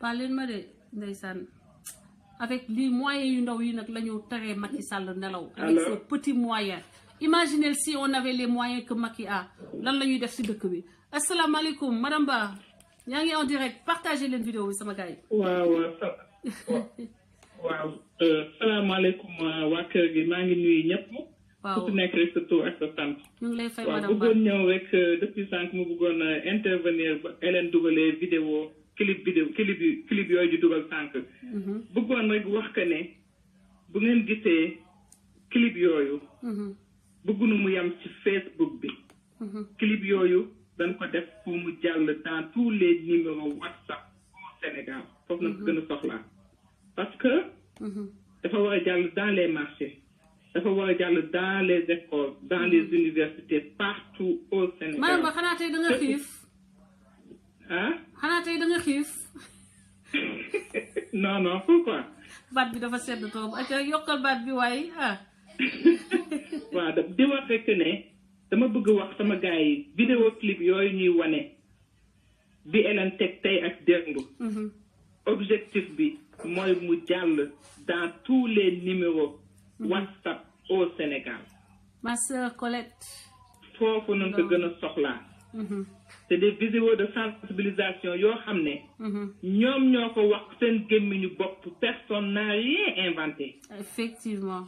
ba leen ma de ndeysaan avec les moyens yu ndaw yi nag la ñu teree Macky Sall nelaw avec ses petits moyens. Imaginez si on avait les moyens que Macky a lan la ñuy def si dëkk bi. asalaamaaleykum madame Ba yaa ngi en direct partagez leen vidéo bi sama gars yi. waaw salaamaaleykum waa kër gi maa ngi nuyu ñëpp. waaw ku nekk rek sa tur ak sa sant. ñu ngi lay fay madame Ba bëggoon ñëw rek depuis sànq mu bëggoon intervenir ba Hélène dugalee vidéo clip yooyu di dugal sànq. bëggoon rek wax que ne bu ngeen gisee clip yooyu. bëggunu mu yem ci Facebook bi. clip yooyu dañ ko def pour mu jàll dans tous les numéros WhatsApp au Sénégal foofu na ko gën a soxlaa parce que dafa war a jàll dans les marchés dafa war a jàll dans les écoles dans les universités partout au Sénégal. madame Ba xanaa tey da nga xiif. ah. xanaa tey da nga xiif. non pourquoi. baat bi dafa sedd trop ak yokkal baat bi waaye ah. waaw di wax rek ne dama bëgg wax sama gars yi vidéo clip yooyu ñuy wane bi Hélène teg tey ak démb. objectif bi mooy mu jàll dans tous les numéros WhatsApp au Sénégal. ma sœur Colette. foofu nañ ko gën a soxlaa. c'est des vidéos de sensibilisation yoo xam ne. ñoom ñoo ko wax seen gémmiñu bopp personne n'a rien inventé. effectivement.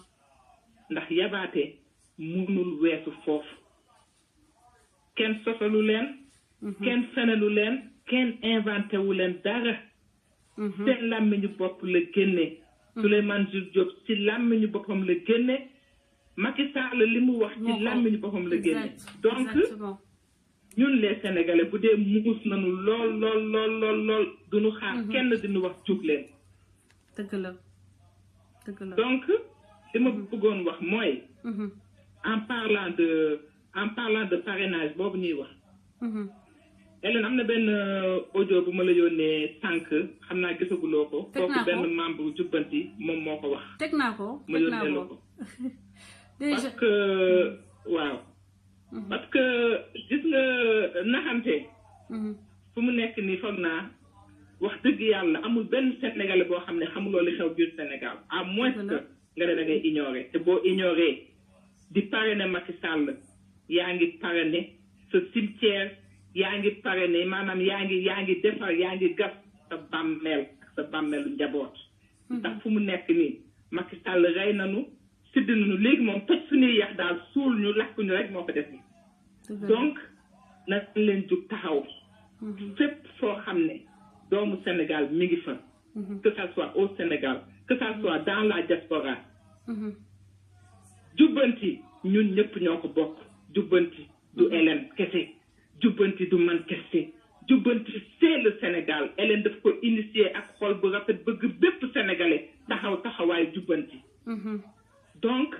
ndax yabaate mënul weesu foofu kenn sosalu leen. kenn fenalu leen kenn inventé wu leen dara. seen làmmiñu bopp la génne. Souleymane Jules Diop ci làmmiñu boppam la génne. Macky Sall li mu wax ci làmmiñu boppam la génne. donc ñun les Sénégalais bu dee muus nañu lool duñu xaar kenn diñu wax jug leen. dëgg la dëgg la donc li ma bëggoon wax mooy. en parlant de parrainage boobu ñuy wax. Hélène am na benn audio bu ma la yónnee sànq xam naa gisaguloo ko. kooku benn membre jubbanti moom moo ko wax. teg naa ko ma yónnee la ko. parce que waaw. parce que gis nga naxante. fu mu nekk nii foog naa wax dëgg yàlla amul benn Sénégalais boo xam ne xamuloo li xew biir Sénégal à moins que nga ne da ngay ignorer te boo ignorer di parrainer Macky Sall yaa ngi parrainer sa cimetière. yaa ngi parrainé maanaam yaa ngi defar yaa ngi gas sa bàmmeel ak sa bàmmeelu njaboot. ndax fu mu nekk nii Macky Sall rey nañu sidd nañu léegi moom toj suñuy yax daal suul ñu lakk ñu rek moo ko def. donc na leen jug taxaw. fépp foo xam ne doomu Sénégal mi ngi fa. que ça soit au Sénégal que ça soit dans la diaspora. jubbanti ñun ñëpp ñoo ko bokk jubbanti du Hélène kese. jubbanti du man kese jubbanti c'est le Sénégal Hélène daf ko initier ak xol bu rafet bëgg bépp sénégalais taxawaay jubbanti. donc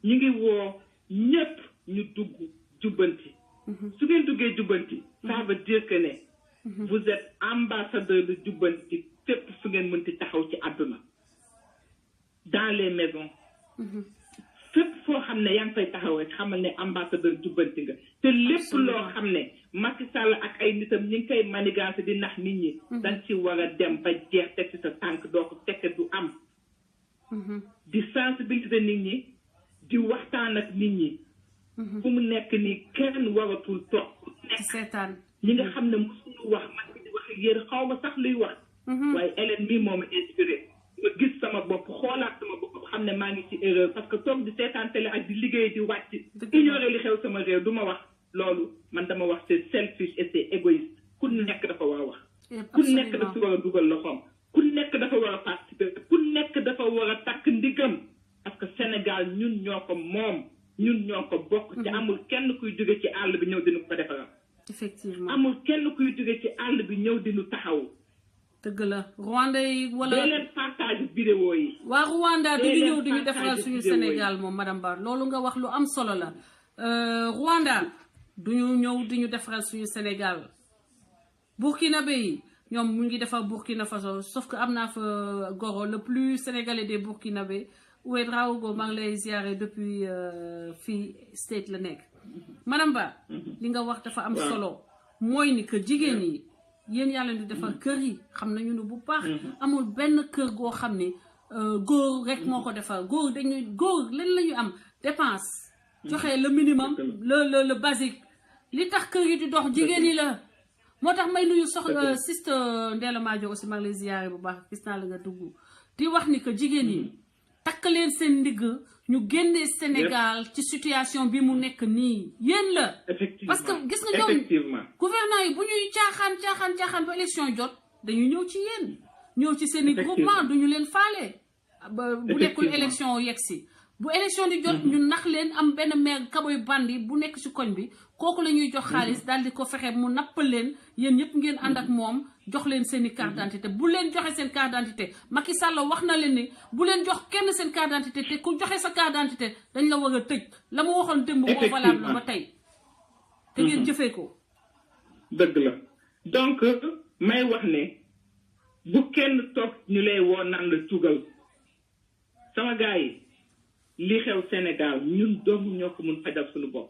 ñu ngi woo ñëpp ñu dugg jubbanti. su ngeen duggee jubbanti. ça veut dire que ne. vous êtes ambassadeur de jubbanti fépp su ngeen mënti taxaw ci àdduna. dans les maisons. fépp foo xam ne yaa ngi fay taxaw rek xamal ne ambassadeur jubbanti nga te lépp loo xam ne Macky Sall ak ay nitam ñi ngi koy manigancé di nax nit ñi dañ ci war a dem ba jeex teg ci sa tànk doo ko tekke du am di sensibiliser nit ñi di waxtaan ak nit ñi fu mu nekk nii kenn waratul toog seetaan ñi nga xam ne mosuñu wax man di wax yéen xaw ma sax luy wax waaye Hélène mii moo ma inspiré ma gis sama bopp xoolaat sama bopp xam ne maa ngi ci erreur parce que toog di seetaan télé ak di liggéey di wàcc ignorer li xew sama réew du ma wax loolu man dama wax c'est selfish et c'est égoïste ku nekk dafa war a wax ku nekk dafa war a dugal loxoom ku nekk dafa war a participer ku nekk dafa war a takk ndigam parce que Sénégal ñun ñoo ko moom ñun ñoo ko bokk te amul kenn kuy jóge ci àll bi ñëw dinu ko defaral effectivement amul kenn kuy jóge ci àll bi ñëw dinu taxaw dëgg la Rwanda yi wala doo leen partage vidéo yi waa Rwanda duñu ñëw duñu defaral suñu Sénégal moom madame Ba loolu nga wax lu am solo la Rwanda duñu ñëw duñu defaral suñu Sénégal Burkinabé yi ñoom mu ngi defar Burkina Faso sauf que am naa fa goro le plus sénégalais des Burkinabé Oued Raogo maa ngi lay ziare depuis fii state la nekk madame Ba li nga wax dafa am solo mooy ni que jigéen yi yéen yàlla di defar kër yi xam nañu ne bu baax amul benn kër goo xam ne góor rek moo ko defar góor len la ñu am dépense joxe le minimum le basique li tax kër yi di dox jigéen yi la moo tax may nuyu soxna siste Ndella Madior aussi maa ngi lay ziyaare bu baax gis naa la nga dugg di wax ni que jigéen yi takk leen seen ndigg ñu génnee Sénégal ci situation bi mu nekk nii yéen la parce que gis nga ñoom gouvernement yi bu ñuy caaxaan ba élection jot dañuy ñëw ci yéen ñëw ci seen i groupement duñu leen faale bu nekkul élection yegsi bu élection di jot ñu nax leen am benn maire kaboy bandi bu nekk ci koñ bi kooku la ñuy jox xaalis daal di ko fexe mu nappal leen yéen ñëpp ngeen ànd ak moom jox leen seen i carte d'identité bu leen joxe seen carte d'identité Macky Sall wax na leen ni bu leen jox kenn seen carte d'identité te ku joxe sa carte d'identité dañ la war a tëj la mu waxoon démb moo valable ba tey te ngeen jëfee ko dëgg la donc may wax ne bu kenn toog ñu lay woo naan la tugal sama gars yi li xew Sénégal ñun dong ñoo ko mun fajal suñu bopp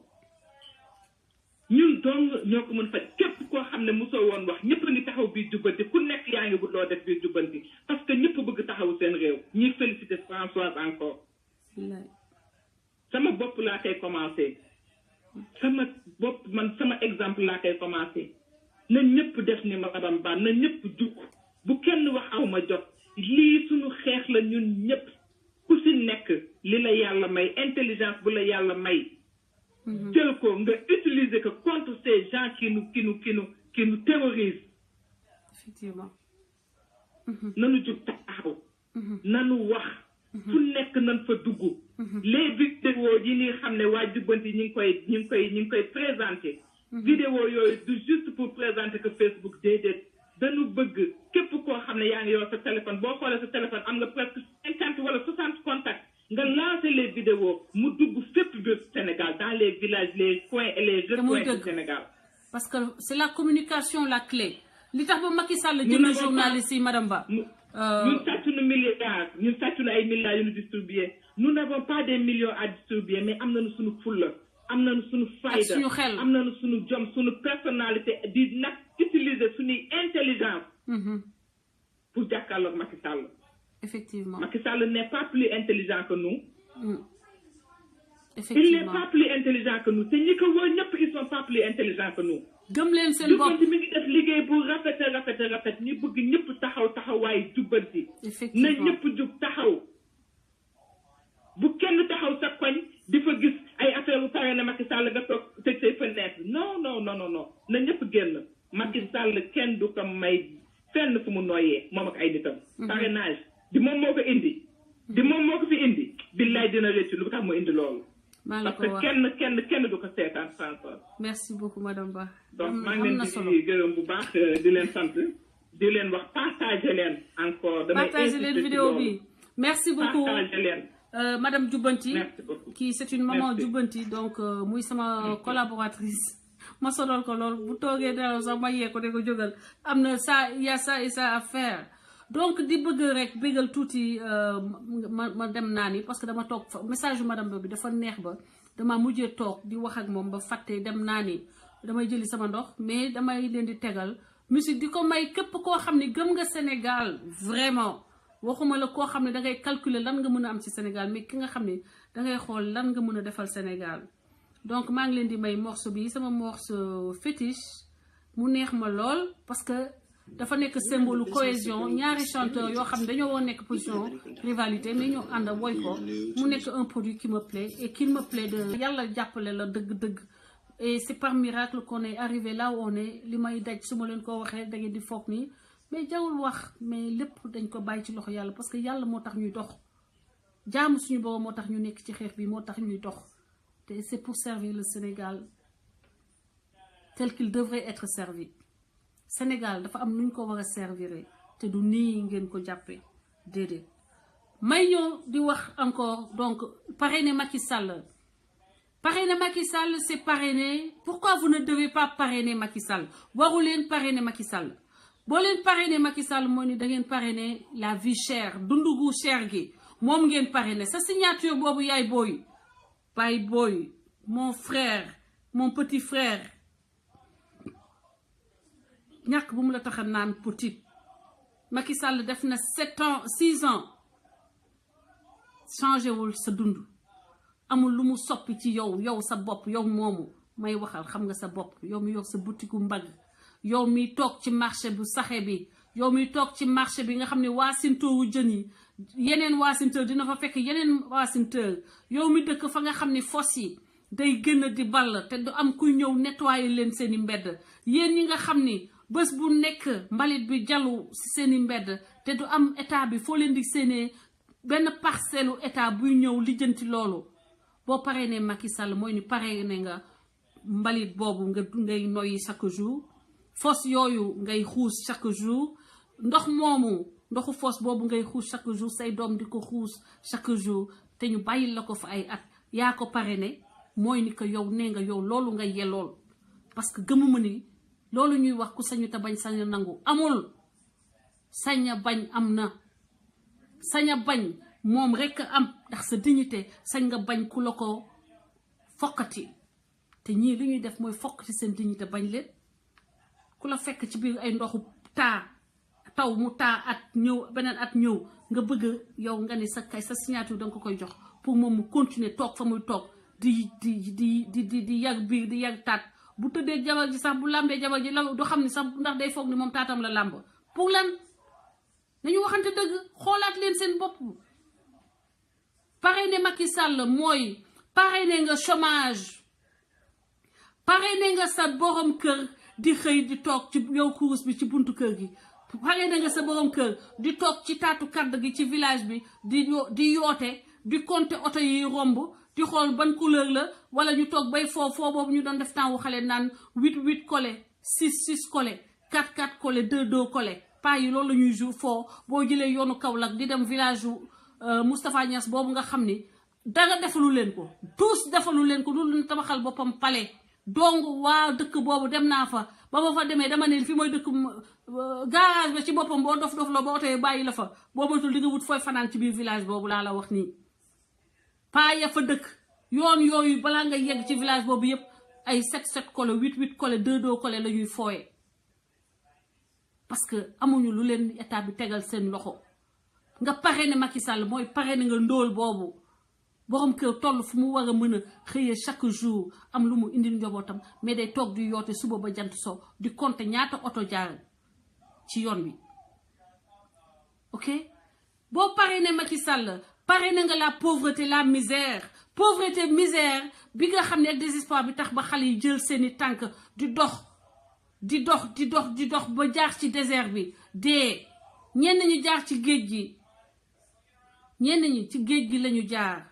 ñun dong ñoo ko mun faj képp koo xam ne mosoo woon wax ñëpp ngi taxaw biir jubbanti ku nekk yaa ngi wut loo def biir jubbanti parce que ñëpp bëgg taxaw seen réew ñuy féliciter Françoise encore sama bopp laa koy commencé sama bopp man sama exemple laa koy commencé na ñëpp def ni madame Ba na ñëpp jug bu kenn wax aw ma jot lii suñu xeex la ñun ñëpp ku si nekk li la yàlla may intelligence bu la yàlla may jël ko nga utiliser que contre ces gens qui nous terrorisent effectivement nanu jug taxaw nanu wax fu nekk nan fa dugg les vidéos yi ni xam ne waa jubbanti ñi ngi koy présenter vidéo yooyu du juste pour présenter que Facebook déedéet dañu bëgg képp koo xam ne yaa ngi yor sa téléphone boo xoolee sa téléphone am nga presque 50 wala 60 contacts nga lancer les vidéos mu dugg fépp biir Sénégal dans les villages les coins et les recoins du Sénégal. parce que c'est la communication la clé li tax ba Macky Sall jënd journaliste yi madame Ba. ñun sàccunu milliards ñun sàccunu ay milliards yu ñu distribué nous n'avons pas des millions à distribuer mais am nañu suñu fulla am nañu suñu fayda am nañu suñu jom suñu personnalité di nag utiliser suñuy intelligence pour jàkkaarloog Macky Sall. Effectivement. Macky Sall n'est pas plus intelligent que nous. Effectivement. Il n'est pas plus intelligent que nous. Ils ne sont pas plus intelligents que nous. gëm leen seen bopp mi ngi def liggéey bu rafet ñi bëgg ñëpp taxawaay jubbanti. effectivement na ñëpp jug taxaw. bu kenn taxaw sa koñ di fa gis ay affaire bu pare na Macky Sall nga toog tëj say fenêtre non na ñëpp génn Macky Sall kenn du ko may fenn fu mu nooyee moom ak ay nitam. parrainage di moom moo ko indi. di moom moo ko fi indi. billaay dina rëcc lu tax mu indi loolu. parce que kenn du ko seetaan François. merci beaucoup madame Ba. donc maa ngi leen di gërëm bu baax di leen sant di leen wax partager leen encore. partager leen vidéo bi merci beaucoup partager leen. madame Djoubanti qui c'est une maman Djoubanti donc muy sama collaboratrice ma sonal ko lool bu toogee dara sax ma yee ko de ko jógal am na ça il y a ça et ça à faire donc di bëgg rek bëggal tuuti ma dem naa ni parce que dama toog message yu madame bi dafa neex ba dama mujjee toog di wax ak moom ba fàtte dem naa ni damay jëli sama ndox mais damay leen di tegal musique di ko may képp koo xam ne gëm nga Sénégal vraiment waxuma la koo xam ne dangay calculer lan nga mën a am ci Sénégal mais ki nga xam ne dangay xool lan nga mën a defal Sénégal donc maa ngi leen di may morceau bi sama morceau fétiche mu neex ma lool parce que dafa nekk symbole cohésion ñaari chanteur yoo xam ne dañoo woon nekk position rivalité mais ñoo ànd woy ko mu nekk un produit qui me plaît et qui me plaît de yàlla jàppale la dëgg-dëgg et c'est par miracle qu'on est arrivé là où on est li may daj su ma leen ko waxee da ngeen di foog nii mais jawul wax mais lépp dañ ko bàyyi ci loxo yàlla parce que yàlla moo tax ñuy dox jaamu suñu borom moo tax ñu nekk ci xeex bi moo tax ñuy dox te c'est pour servir le Sénégal tel qu'il devrait être servi Sénégal dafa am nuñ ko war a servir te du nii ngeen ko jàppee déedéet may ñëw di wax encore donc parrainer Macky Sall c'est parrainer pourquoi vous ne devez pas parrainer Macky Sall waru leen parrainer Macky Sall boo leen parrainer Macky Sall moo ni da ngeen parrainer la vie chère dundu gu cher gi moom ngeen parrainer sa signature boobu yaay booy baay booy mon frère mon petit frère ñàkk bu mu la tax a naan petit Macky Sall def na 6 ans changé wul sa dund amul lu mu soppi ci yow sa bopp yow moomu may waxal xam nga sa bopp yow mi yor sa butiku mbagg yow mi toog ci marché bu saxe bi yow mi toog ci marché bi nga xam ne waasintoowu jën yi yeneen waasinteur dina fa fekk yeneen waasinteur yow mi dëkk fa nga xam ne fos yi day gën di ball te du am kuy ñëw nettoyer leen seeni mbedd yéen ñi nga xam ni bés bu nekk mbalit bi jallu si seeni mbedd te du am état bi foo leen di séenee benn parcelle état buy ñëw lijjanti loolu boo paree ne Macky Sall mooy ni paree ne nga mbalit boobu ngay noyyi chaque jour fos yooyu ngay xuus chaque jour ndox moomu ndoxu fos boobu ngay xuus chaque jour say doom di ko xuus chaque jour te ñu bàyyil la ko fa ay at yaa ko pare ne mooy ni que yow nee nga yow loolu nga yellool parce que gëmuma ni loolu ñuy wax ku sañu te bañ sañ nangu amul saña bañ am na saña bañ moom rekk am ndax sa dignité sañ nga bañ ku la ko fokkati te ñii li ñuy def mooy fokkati seen dignité bañ leen ku la fekk ci biir ay ndoxu taw mu at ñëw beneen at ñëw nga bëgg yow nga ni sa signature danga ko koy jox pour moom mu continuer toog fa muy toog di yàgg biir di yàgg taat bu tëddee jabar ji sax bu làmbee jabar ji la du xam ni sax ndax day foog ni moom taatam la làmb pour lan nañu waxante dëgg xoolaat leen seen bopp parrainé Macky Sall mooy parrainé nga chômage parrainé nga sa borom kër di xëy di toog ci yow kurus bi ci buntu kër gi parrainé nga sa borom kër di toog ci taatu kàdd gi ci village bi di yoote di compter oto yi romb di xool ban couleur la wala ñu toog bay foo boobu ñu doon def temps wu xale naan 8 collé 6 collé 4 collé 2 collé pas yi loolu la ñuy jour foo boo jëlee yoonu Kaolack di dem village wu Moustapha Niass boobu nga xam ni dara defalu leen ko tous defalu leen ko lu tabaxal boppam palais donc waa dëkk boobu dem naa fa ba ma fa demee dama ne fi mooy dëkk garage ba ci boppam boo dof la ba oto yi bàyyi la fa boo matul di nga wut fooy fanaan ci biir village boobu laa la wax nii paa ya fa dëkk yoon yooyu balaa nga yegg ci village boobu yëpp ay 7 collé 8 collé 2 collé la ñuy fooye parce que amuñu lu leen état bi tegal seen loxo nga parrainé Macky Sall mooy parrainé nga ndóol boobu borom kër toll fu mu war a mën a xëyee chaque jour am lu mu indil njabootam mais day toog di yoote suba ba jant so di compter ñaata oto jaar ci yoon bi ok boo parrainé Macky Sall parrainé nga la pauvreté la misère bi nga xam ne ak désespoir bi tax ba xale yi jël seeni tànk di dox ba jaar ci désert bi dee ñenn ñi jaar ci géej gi ñenn ñi ci géej gi lañu jaar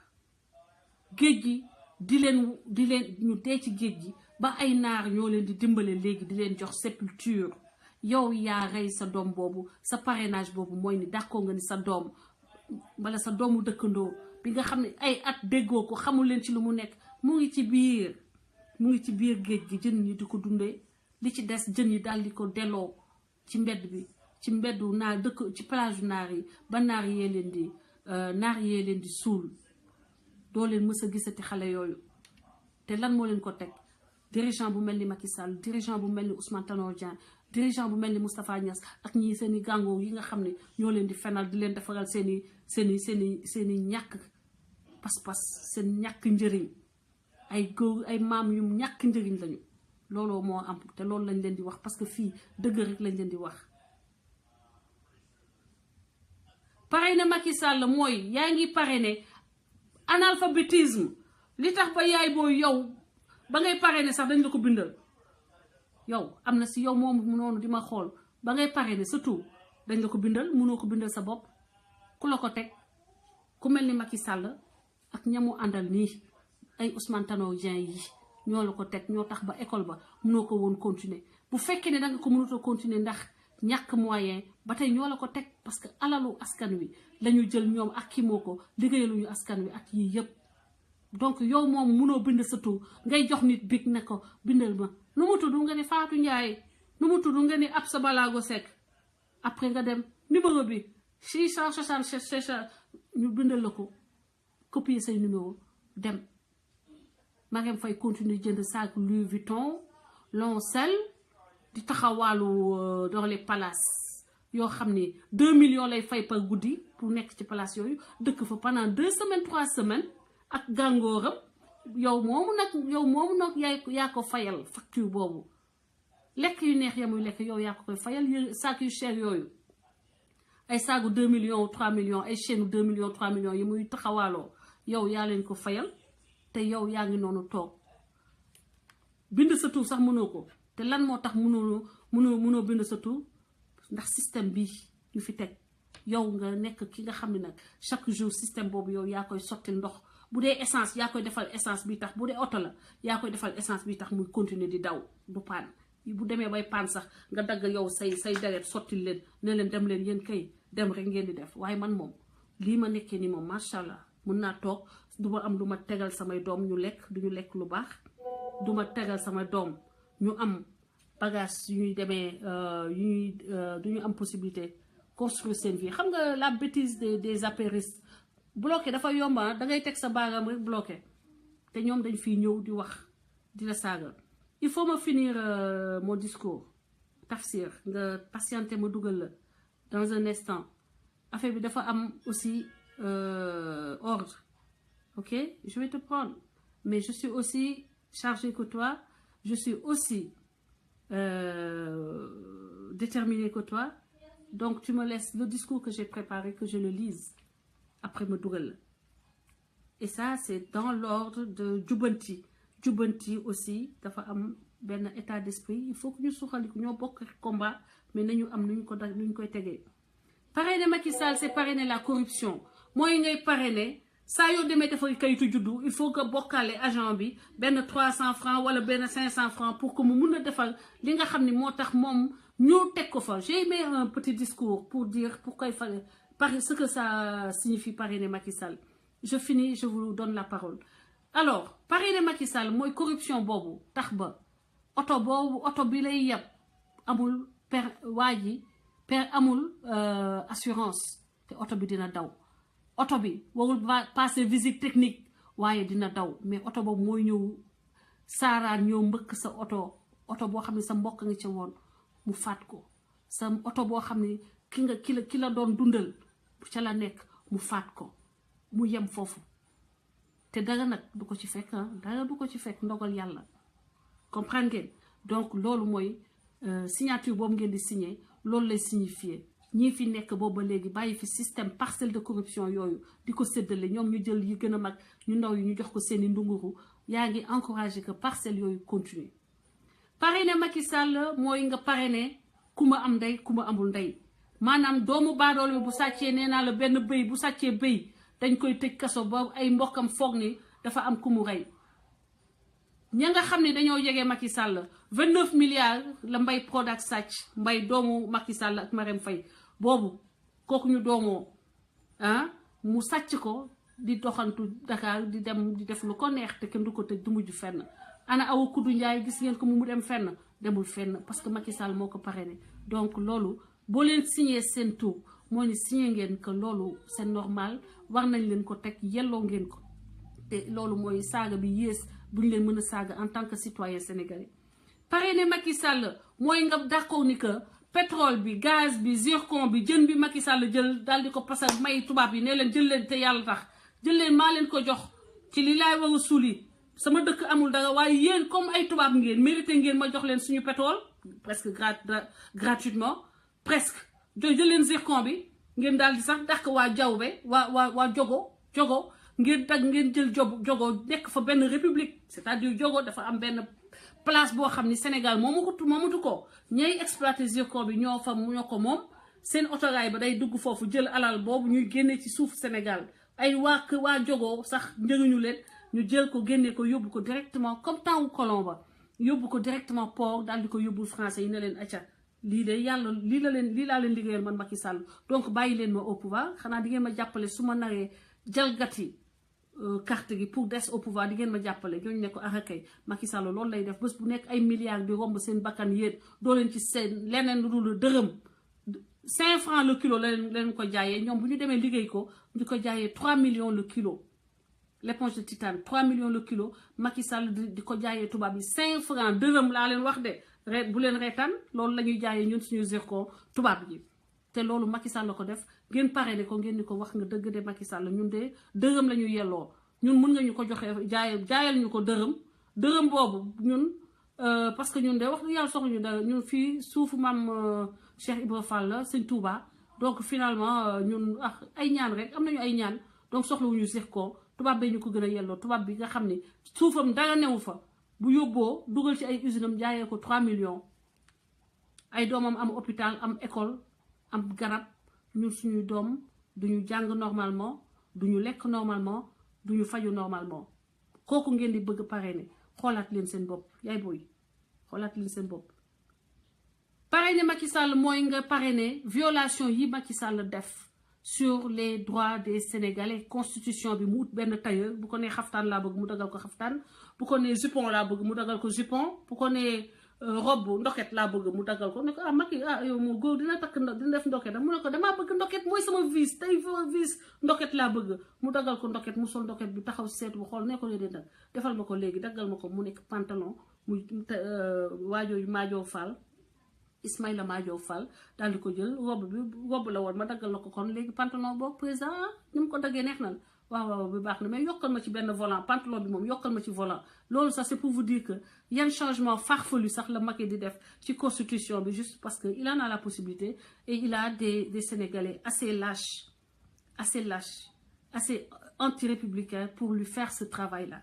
géej gi di leen ñu dee ci géej gi ba ay naar ñoo leen di dimbale léegi di leen jox sépulture yow yaa rey sa doom boobu sa parrainage boobu mooy ni d'accord nga ni sa doom wala sa doomu dëkkandoo bi nga xam ne ay at déggoo ko xamul leen ci lu mu nekk mu ngi ci biir géej gi jën ñi di ko dundee li ci des jën yi daal di ko delloo ci mbedd bi ci mbeddu naar dëkk ci plage naar yi ba naar yee leen di suul doo leen mës a gisati xale yooyu te lan moo leen ko teg dirigeant bu mel ni Macky Sall dirigeant bu mel ni Ousmane Tanor Dieng dirigeant bu mel ni Moustapha Niass ak ñii seeni gàngoo yi nga xam ne ñoo leen di fenal di leen defaral seeni ñàkk pas-pas seen ñàkk njëriñ ay góor ay maam yu ñàkk njëriñ lañu looloo moo am te loolu lañ leen di wax parce que fii dëgg rek lañ leen di wax parrainé Macky Sall mooy yaa ngi parrainé analphabétisme li tax ba yaay booy yow ba ngay parrainé sax dañ la ko bindal yow am na si yow moom noonu di ma xool ba ngay parrainé surtout dañ la ko bindal mënoo ko bindal sa bopp ku la ko teg ku mel ni Macky Sall ak ñamu àndal nii ay Ousmane Tanor Dieng yi ñoo la ko teg ñoo tax ba école ba mënoo ko woon continuer bu fekkee ne danga ko mënutoo continuer ndax ñàkk moyen ba tey ñoo la ko teg parce que alalu askan wi lañu jël ñoom ak kii moo ko liggéeyaluñu askan wi ak yii yëpp donc yow moom mënoo bind sa tur ngay jox nit big ne ko bindal ma nu mu tudd nga ni Fatou Ndiaye nu mu tudd nga ni Absa Balago Seck après nga dem numéro bi 667 ñu bindal la ko copier say numéro dem Marème Faye continue jënd sac Louis Vuitton Lancel di taxawaalu dans les palaces yoo xam ne 2 millions lay fay par guddi pour nekk ci palace yooyu dëkk fa pendant 2 semaines 3 semaines ak gàngooram yow moomu nag yaa ko fayal facture boobu lekk yu neex ya muy lekk yow yaa ko koy fayal saak yu cher yooyu ay saagu 2 millions 3 millions ay chaîne 2 millions 3 millions yi muy taxawaaloo yow yaa leen ko fayal te yow yaa ngi noonu toog bind sa tur sax mënoo ko te lan moo tax mënoo bind sa tur ndax système bi ñu fi teg yow nga nekk ki nga xam ne nag chaque jour système boobu yow yaa koy sottil ndox bu dee essence yaa koy defal essence bi tax bu dee oto la yaa koy defal essence bi tax muy continuer di daw du paan bu demee bay paan sax nga dagg yow say deret sottil leen ne leen dem leen yéen kay dem rek ngeen di def waaye man moom lii ma nekkee ni moom macha allah mun naa toog du ma am lu ma tegal samay doom ñu lekk du ñu lekk lu baax du ma tegal sama doom ñu am bagage yu ñuy demee du ñu am possibilité construire seen vie xam nga la bêtise des apéristes bloqué dafa yomba da ngay teg sa baaraam rek bloqué te ñoom dañ fiy ñëw di wax di la saaga il faut me finir mon discours tafsir nga patienté ma dugal la dans un instant affaire bi dafa am aussi ordre ok je vais te prendre mais je suis aussi chargée que toi je suis aussi déterminée que toi donc tu me laisses le discours que j'ai préparé que je le lise après me dugal et ça c'est dans l'ordre de jubanti aussi dafa am benn état d'esprit il faut que ñu suxaliku ñoo bokk combat mais nañu am nuñ koy tegee parrainer Macky Sall c'est parrainer la corruption mooy ngay parrainer saa yoo demee defal kayitu juddu il faut que bokkaale agent bi benn 300 francs wala benn 500 francs pour que mu mun a defal li nga xam ni moo tax moom ñu teg ko fa j'ai mis un petit discours pour dire pourquoi il fallait ce que ça signifie parrainer Macky Sall je finis je vous donne la parole alors parrainer Macky Sall mooy corruption boobu tax ba oto bi lay yeb amul amul assurance te oto bi dina daw oto bi warul passer visite technique waaye dina daw mais oto boobu mooy ñëw saaraan ñëw mbëkk sa oto boo xam ne sa mbokk nga ca woon mu faat ko sa oto boo xam ne ki la doon dundal ca la nekk mu faat ko mu yem foofu te dara nag du ko ci fekk dara du ko ci fekk ndogal yàlla comprendre ngeen donc loolu mooy signature boobu ngeen di signer loolu lay signifier ñii fi nekk boobu ba léegi bàyyi fi système parcelle de corruption yooyu di ko séddale ñoom ñu jël yi gën a mag ñu ndaw yi ñu jox ko seeni ndunguru yaa ngi encouragé que parcelle yooyu continuer parrainer Macky Sall mooy nga parrainer ku ma am ndey ku ma amul ndey maanaam doomu baadool bi bu sàccee nee naa la benn bëy bu sàccee bëy dañ koy tëj kaso ba ay mbokkam foog ni dafa am ku mu rey ña nga xam ne dañoo yegee Macky Sall 29 milliards la Mbaye Prodac sàcc Mbaye doomu Macky Sall ak Marème Faye boobu kooku ñu doomoo mu sàcc ko di doxantu Dakar di dem di def lu ko neex te kenn du ko tëj du mujj fenn ana Awa Koudou Ndiaye gis ngeen ko mu dem fenn demul fenn parce que Macky Sall moo ko parrainé donc loolu boo leen signé seen tour moo ni signé ngeen que loolu c'est normal war nañ leen ko teg yelloo ngeen ko te loolu mooy saaga bi yées bu ñu leen mën a saaga en tant que citoyen sénégalais parrainé Macky Sall mooy nga d'accord ni que pétrole bi gaz bi zircon bi jën bi Macky Sall jël daal di ko pasal may tubaab yi ne leen jël leen te yàlla tax jël leen maa leen ko jox ci li laay war a suuli sama dëkk amul dara waaye yéen comme ay tubaab ngeen mérité ngeen ma jox leen suñu pétrole presque gratuitement presque jël leen zircon bi ngeen daal di sax dàq waa jawbe waa jogo ngeen jël jogo nekk fa benn république c'est-à-dire jogo dafa am benn place boo xam ni Sénégal moomatu ko ñay exploiter zircon bi ñoo ko moom seen autorail ba day dugg foofu jël alal boobu ñuy génne ci suuf Sénégal ay waa jogo sax njëriñu leen ñu jël ko génne ko yóbbu ko directement comme temps wu colon ba yóbbu ko directement port daal di ko yóbbul français yi ne leen acca lii de yàlla lii laa leen liggéeyal man Macky Sall donc bàyyi leen ma au pouvoir xanaa di ngeen ma jàppale su ma naree jalgati carte gi pour des au pouvoir di ngeen ma jàppale ñooñu ne ko kay Macky Sall loolu lay def bés bu nekk ay milliards di romb seen bakkan yéen doo leen ci seen leneen lu dul dërëm 5 francs le kilo leen ko jaayee ñoom bu ñu demee liggéey ko ñu ko jaayee 3 millions le kilo l'éponge de titane 3 millions le kilo Macky Sall di ko jaayee tubaab yi 5 francs dërëm laa leen wax de bu leen reetaan loolu la ñuy jaayee ñun suñu zircon tubaab yi te loolu Macky Sall la ko def ngeen parrainé ko ngeen ni ko wax nga dëgg de Macky Sall ñun de dërëm la ñu yelloo ñun mun nga ñu ko joxee jaayal ñu ko dërëm boobu ñun parce que ñun de wax yàlla soxla ñu dara ñun fii suufu maam Cheikh Ibra Fall la sëñ Touba donc finalement ñun ay ñaan rek am nañu ay ñaan donc soxlawuñu zircon tubaab bee ñu ko gën a yelloo tubaab bi nga xam ni suufam dara newu fa bu yóbboo dugal ci ay usine am jaayee ko 3 millions ay doomam am hôpital am école am garab ñun suñuy doom duñu jàng normalement duñu lekk normalement duñu faju normalement kooku ngeen di bëgg parrainer xoolaat leen seen bopp yaay booy xoolaat leen seen bopp parrainer Macky Sall mooy nga parrainer violation yi Macky Sall def sur les droits des Sénégalais constitution bi mu ut benn tailleur bu ko nee xaftaan laa bëgg mu dagal ko xaftaan bu ko nee jupon laa bëgg mu dagal ko jupon bu ko nee robe ndoket laa bëgg mu dagal ko ne ko Macky yow moo góor dina takk dina def ndoket mu ne ko damaa bëgg ndoket mooy sama vis tey vis ndoket laa bëgg mu dagal ko ndoket mu sol ndoket bi taxaw seet bu xool ne ko léegi nag defal ma ko léegi daggal ma ko mu nekk pantalon muy waajooyu Maajo Fall Ismaïla Maajo Fall daal di ko jël robe la woon ma daggal la ko kon léegi pantalon boobu président ni mu ko daggee neex na waaw bi baax na mais yokkal ma ci benn volant pantalon bi moom yokkal ma ci volant loolu sax c'est pour vous dire que yan changement farfelu sax la Macky di def ci constitution bi juste parce que il en a la possibilité et il a des Sénégalais assez lâches assez anti-républicains pour lui faire ce travail là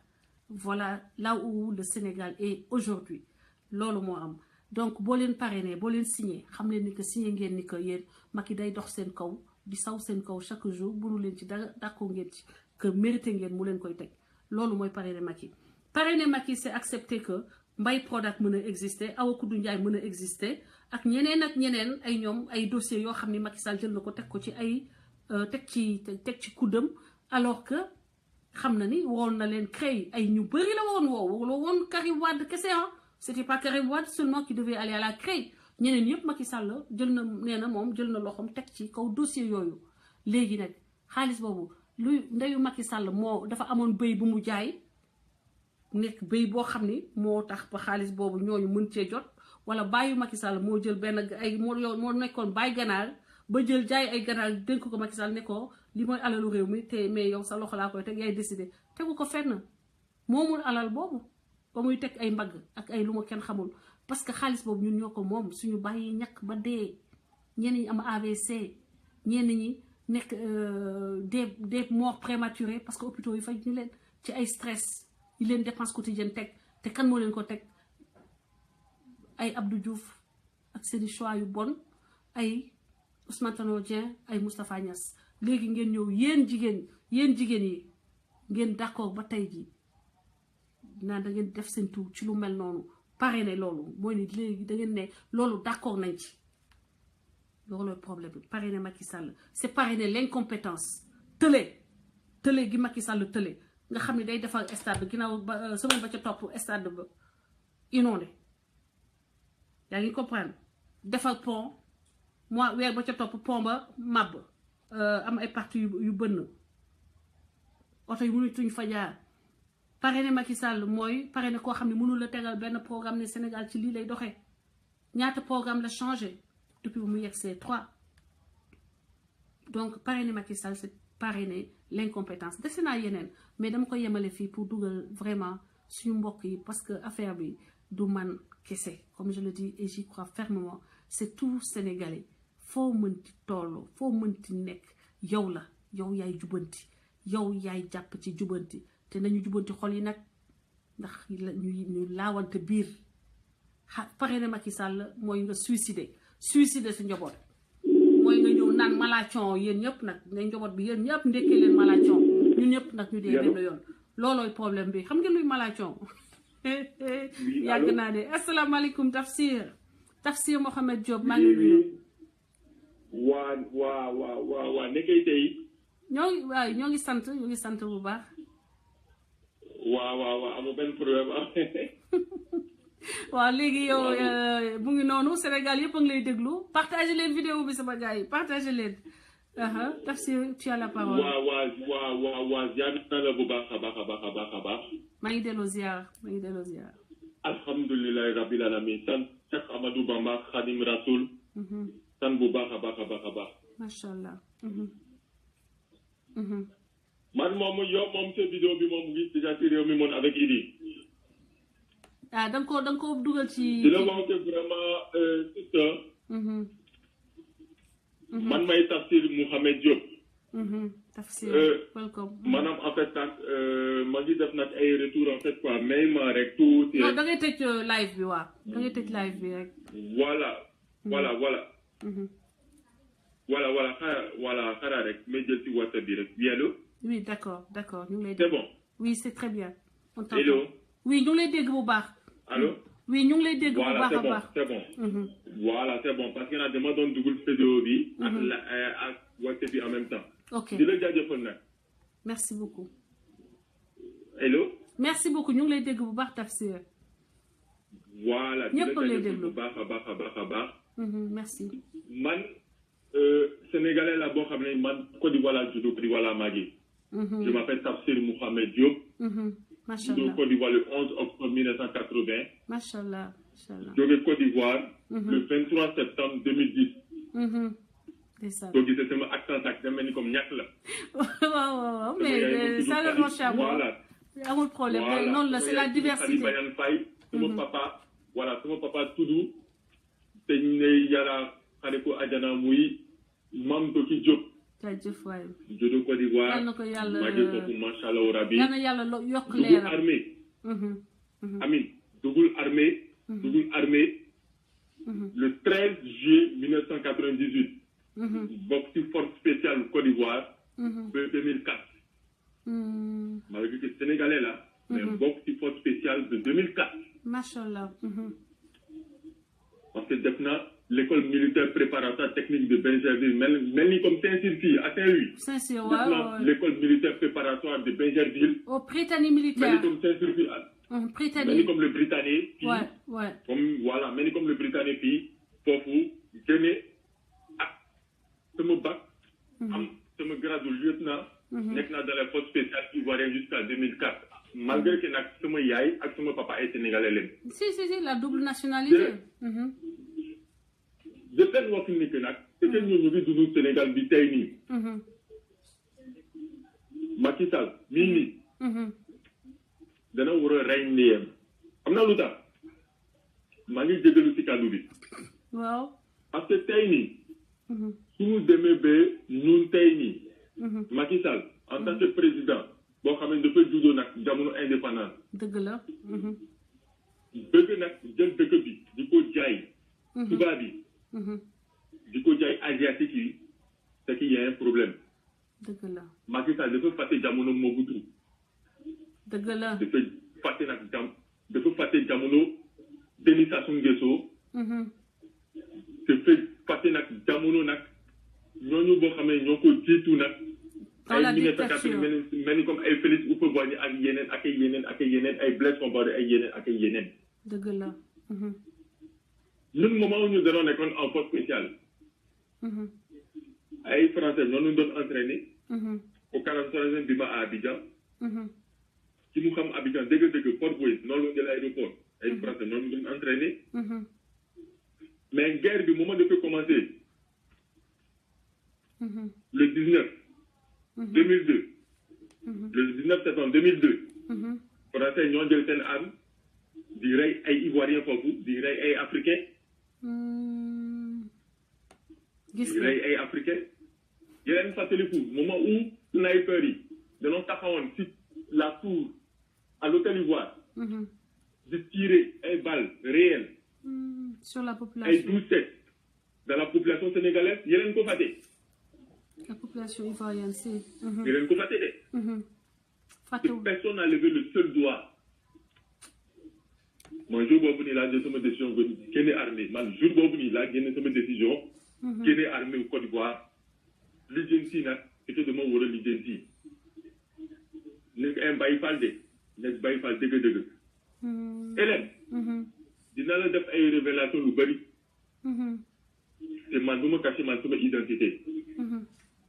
voilà là où le Sénégal est aujourd'hui loolu moo am donc boo leen parrainé boo leen signé xam leen ni que signé ngeen ni que yéen Macky day dox seen kaw di saw seen kaw chaque jour bunu leen ci dara d'accord ngeen ci que mérité ngeen mu leen koy teg loolu mooy parrainé Macky c'est accepter que Mbaye Prodac mën a exister Awa Koudou Ndiaye mën a exister ak ñeneen ay ñoom ay dossiers yoo xam ni Macky Sall jël na ko teg ko ci ay teg ci kuddam alors que xam na ni woon na leen créer ay ñu bëri la woon Karim Wade kese c'était pas Karim Wade seulement qui devait aller à la CREI ñeneen yëpp Macky Sall jël na nee na moom jël na loxoom teg ci kaw dossier yooyu léegi nag xaalis boobu luy ndeyu Macky Sall moo dafa amoon bëy bu mu jaay nekk bëy boo xam ni moo tax ba xaalis boobu ñooñu mën cee jot wala bàyyi Macky Sall moo jël benn ay moo nekkoon bàyyi ganaar ba jël jaay ay ganaar dénk ko Macky Sall ne ko li mooy alalu réew mi te mais yow sa loxo laa koy teg yaay décidé tegu ko fenn moomul alal boobu ba muy teg ay mbagg ak ay lu ma kenn xamul parce que xaalis boobu ñun ñoo ko moom suñu bàyyi ñàkk ba dee ñenn ñi am AVC ñenn ñi nekk des morts prématurés parce que hôpitaux yi faj ñu leen ci ay stress yi leen dépense quotidienne teg te kan moo leen ko teg ay Abdou Diouf ak seeni choix yu bon ay Ousmane Tanor Dieng ay Moustapha Niass léegi ngeen ñëw yéen jigéen yi ngeen d'accord ba tey ji naan da ngeen def seen tur ci lu mel noonu parrainé loolu mooy ni léegi da ngeen ne loolu d'accord nañ ci loolu problème bi parrainé Macky Sall c'est parrainer l'incompétence tële gi Macky Sall tële nga xam ne day defar stade bi ginnaaw ba semaine ba ca topp stade ba inondé yaa ngi comprendre defar pont moi weer ba ca topp pont ba màbb am ay parties yu bënn oto yu mënutuñ fa jaar parrainé Macky Sall mooy parrainé koo xam ne mënul la tegal benn programme ne Sénégal ci lii lay doxee ñaata programme la changé depuis bu mu yegsee 3 donc parrainé Macky Sall c'est parrainer l'incompétence dese naa yeneen mais dama ko yemale fii pour dugal vraiment suñu mbokk yi parce que affaire bi du man kese comme je le dis et j'y crois fermement c'est tout Sénégalais foo mënti toll foo mënti nekk yow yaay jubanti yow yaay jàpp ci jubanti te nañu jubanti xol yi nag ndax ñu laawante biir parrainé Macky Sall mooy nga suicider sa njaboot mooy nga ñëw naan malation yéen ñëpp nag ne njaboot bi yéen ñëpp ndekkee leen malation ñun ñëpp nag ñu dee benn yoon loolooy problème bi xam ngeen luy malation yàgg naa de asalaamaaleykum Tafsir Mohamed Diop maa ngi nuyu waa nekkay tey ñoo ngi sant bu baax waaw amul benn problème waaw léegi yow mu ngi noonu Sénégal yëpp a ngi lay déglu partagez leen vidéo bi sama gars yi partagez leen Tafsir tu as la parole waaw ziar na la bu baax a baax maa ngi delloo ziar alhamdulilah rabbil alamin sant Cheikh Amadou Bamba Khadim Rasoul tan bu baax a baax a baax a baax macha allah. man moom yow moom sa vidéo bi moom ngi déjà ci réew mi moom avec Idi ah da nga ko dugal ci. di la wax que vraiment sister man may Tafsir Mouhamed Diop Tafsir welcome. maanaam en fait nag ma ngi def nag ay retour en fait quoi mais ma rek tout non da ngay tëj live bi waaw da ngay tëj live bi rek. voilà xaaral rek may jël ci WhatsApp bi rek oui allo. oui d'accord ñu ngi lay dégg. c'est bon. oui c'est très bien. on t'entend. hello. oui ñu ngi lay dégg bu baax. allo. oui ñu ngi lay dégg bu baax a baax. voilà c'est bon. voilà c'est bon parce que nag dama doon dugal vidéo bi. ak WhatsApp bi en même temps. ok di la jaajëfal nag. merci beaucoup. hello. merci beaucoup ñu ngi lay dégg bu baax Tafsir. voilà di la jaajëfal bu baax a baax. merci. man sénégalais la boo xam ne man Côte d'Ivoire laa juddoo Côte d'Ivoire laa màggee. je m'appelle Tafsir Mouhamed Diop. macha juddoo allah Côte d'Ivoire le 11 octobre 1980. macha allah. jóge Côte d'Ivoire. le 23 septembre 2010. ndeysaan. soo gisee sama accent ak da mel ni comme ñàkk la. waaw mais ça le mange à moi. voilà amul problème noonu la c'est la diversité. Bayan Faye sama papa sama papa tudd te ñu ne yàlla xare ko àjjana muy Mam Doki Diop. jaajëf waay. juddoo Côte d'Ivoire. yal na ko yàlla màggee foofu macha allah rabi. yal na yàlla yokk dugul leeram. armée. amin dugul armée. le 13 juillet 1998. bokk ci force spéciale Côte d'Ivoire. ba 2004. malgré que sénégalais la. mais bokk ci force spéciale de 2004. macha allah. parce que def na l'école militaire préparatoire technique de Bingerville mel ni comme Saint-Cyr fii à Saint-Louis. Saint-Cyr def na l'école militaire préparatoire de Bingerville. au Prytanée militaire. mel ni comme Saint-Cyr fii Prytanée. mel ni comme le Britannique. fii comme voilà mel ni comme le Britannique fii foofu génne ak sama bac. am sama grade de lieutenant. nekk naa dans les forces spéciales ivoiriennes jusqu'à 2004. malgré que nag sama yaay ak sama papa ay sénégalais leen. si la double nationalité. je pen wax ni que nag. te que ñu ngi dund Sénégal bi tey nii. Macky Sall mii nii. dana war a rey ndeyam. am na lu tax maa ngi jégalu ci kàddu bi. waaw. parce que tey nii. suñu demee ba ñun tey nii. Macky Sall en tant que président boo xam ne dafa juddoo nag jamono indépendance. dëgg la. bëgg nag jël dëkk bi di ko jaay. tubaab bi. di ko jaay asiatique yi c'est qu'il y a un problème. dëgg la. Macky Sall dafa fàtte jamono Mobutu. dëgg la. dafa fàtte jamono Denis Sassou Nguesso. dafa fàtte nag jamono nag ñooñu boo xam ne ñoo ko jiitu nag. dans la dictature mel ni comme ay Félix Houphouët-Boigny ak yeneen ay Blaise Compaoré ay yeneen. dëgg la. ñun moment où ñu doon nekkoon en force spéciale. ay français noonu doon entraîné. au 43e bi ma à Abidjan. ci mu xam Abidjan dëgg-dëgg Port Bouet noonu la jël aéroport ay français noonu doon entraîné. mais guerre bi moment dafa commencé. le 19. 2002. le 19 septembre 2002. français ñoo jël seen arme di rey ay ivoiriens foofu di rey ay africains. gis di rey ay africains. yeneen fàttaliku moment où sniper yi dañoo taxawoon ci la tour à l'hôtel Ivoire. di tirer ay balles réelles. sur la population ay 12-7 dans la population sénégalaise yeneen ko fàtte. la population ivoirienne si. yeneen ko fàtte de. Personne n'a levé le seul doigt. man jour boobu nii laa jël sama décision génne armée man jour boobu nii laa génne sama décision. génne armée au Côte d'Ivoire. lijjanti nag c'est que dama war a lijjanti. nekk un Baye Fall de nekk Baye Fall dëgg-dëgg. Hélène. dina la def ay révélation lu bari. te man bu ma caché man sama identité.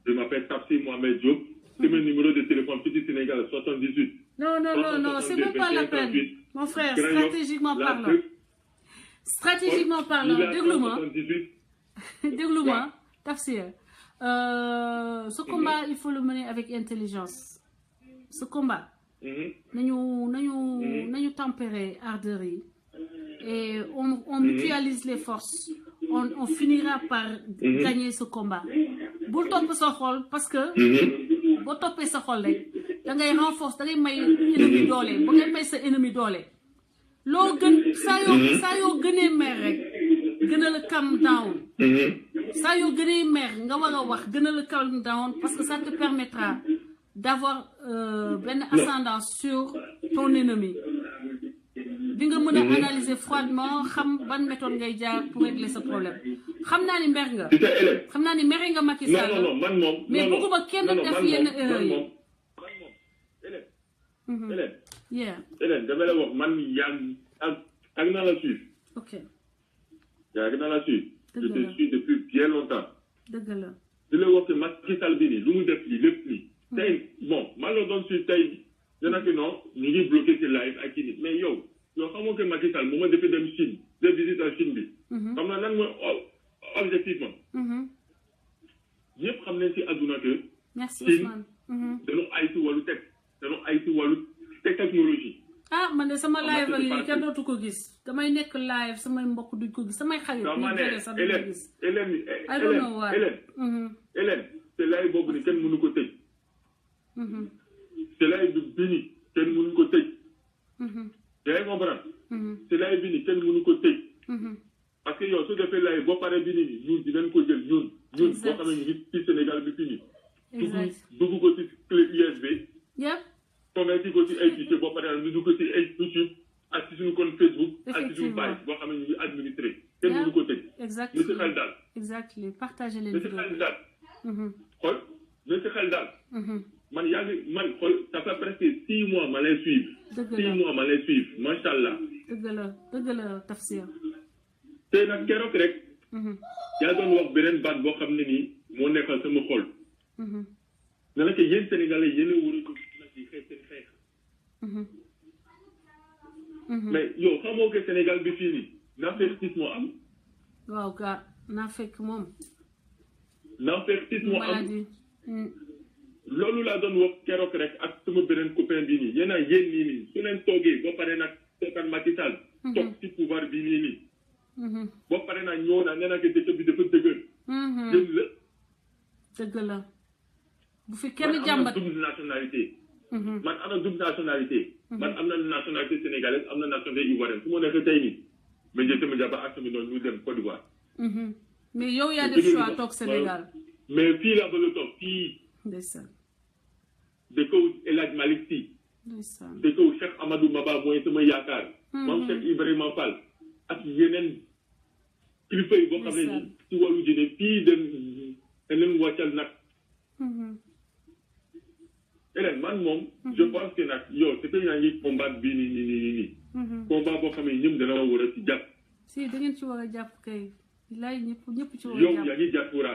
je m'appelle Tafsir Mouhamed Diop. c'est mon numéro de téléphone petit Sénégal 78. non c'est même pas la peine mon frère stratégiquement parlant stratégiquement parlant déglu-moi Tafsir ce combat il faut le mener avec intelligence ce combat nañu tempérer ardeur yi et on mutualise les forces on finira par gagner ce combat bul topp sa xol parce que boo toppee sa xol rek da ngay renforce da ngay may ennemi doole ba ngay may sa ennemi doole loo gën saa yoo gënee mer rek gën a la calm down saa yoo gënee mer nga war a wax gën a la calm down parce que ça te permettra d'avoir benn ascendant sur ton ennemi di nga mën a analyser froidement xam ban méthode ngay jaar pour régler ce problème xam naa ni mer nga xam naa ni mere nga Macky Sall mais bëgguma kenn def yenn erreur yi Hélène dama la wax man yàgg naa la suivre ok yàgg naa la suivre je te suis depuis bien longtemps dëgg la di la wax que Macky Sall bi nii lu mu def lii lépp nii tey bon maa ngi doon suivre tey dana que non ñu ngi bloqué ci live ak kii mais yow xamoo que Macky Sall moom a defee dem Chine de visite à Chine bi xam naa nan mooy objectivement ñëpp xam nañ ci àdduna que Chine dañoo ay ci wàllu tech dañoo ay ci wàllu technologie man de sama live ak yi kenn dootu ko gis damay nekk live samay mbokk duñ ko gis samay xarit ñu jege sax duñ ko gis Hélène te live boobu ni kenn mënu ko tëj te live bi ni kenn mënu ko tëj yaa ngi comprendre te live bi ni kenn mënu ko tëj parce que yow su defee live boo paree bi ni ñun dinañ ko jël ñun boo xam ne ñu ngi ci Sénégal bi fii nii dugg ko ci clé USB converti ko ci ay fichier boo paree ñu dugg ko ci ay YouTube ak ci suñu compte Facebook ak ci suñu page boo xam ne ñu ngi administré kenn mënu ko tëj na si xel daal partagez les na si xel daal xool na si xel daal man man xool ça fait presque 6 mois ma lay suivre 6 mois ma lay suivre macha allah dëgg la Tafsir tey nag keroog rek yaa doon wax beneen baat boo xam ne nii moo nekkal sama xol ne la que yéen Sénégalais yéen a war a ko nag yi xeex seen xeex mais yow xamoo que Sénégal bi fii nii naa fekk tis moo am waaw gaa naa fekk moom am loolu laa doon wax keroog rek ak sama beneen copain bi nii yéen a yéen nii su leen toogee ba pare nag seetaan Macky Sall toog ci pouvoir bi nii boo pare naa ñëw naa nee naa que dëkk bi dafa dëgër yéen la dëgg la bu fi kenn jàmbat man am na double nationalité man am na double nationalité man am na nationalité sénégalaise am na nationalité ivoirienne su ma nekkee tey nii mais njëkk ma jàpp ak sama doon ñu dem Côte d'Ivoire mais yow yaa def choix toog Sénégal mais fii laa bëgg a toog fii ndeysaan dëkkaw El Hadj Malick Sy dëkkaw Cheikh Amadou Maba mooy sama yaakaar moom Cheikh Ibrahima Fall ak yeneen kilifa yi boo xam ne ni ci wàllu diine fii dañ leen wàccal nag Hélène man moom je pense que nag yow c'est que yaa ngi combat bii nii combat boo xam ne ñëpp dana war a ci jàpp si da ngeen ci war a jàpp kay laay ñëpp ci war a jàpp yow yaa ngi diaspora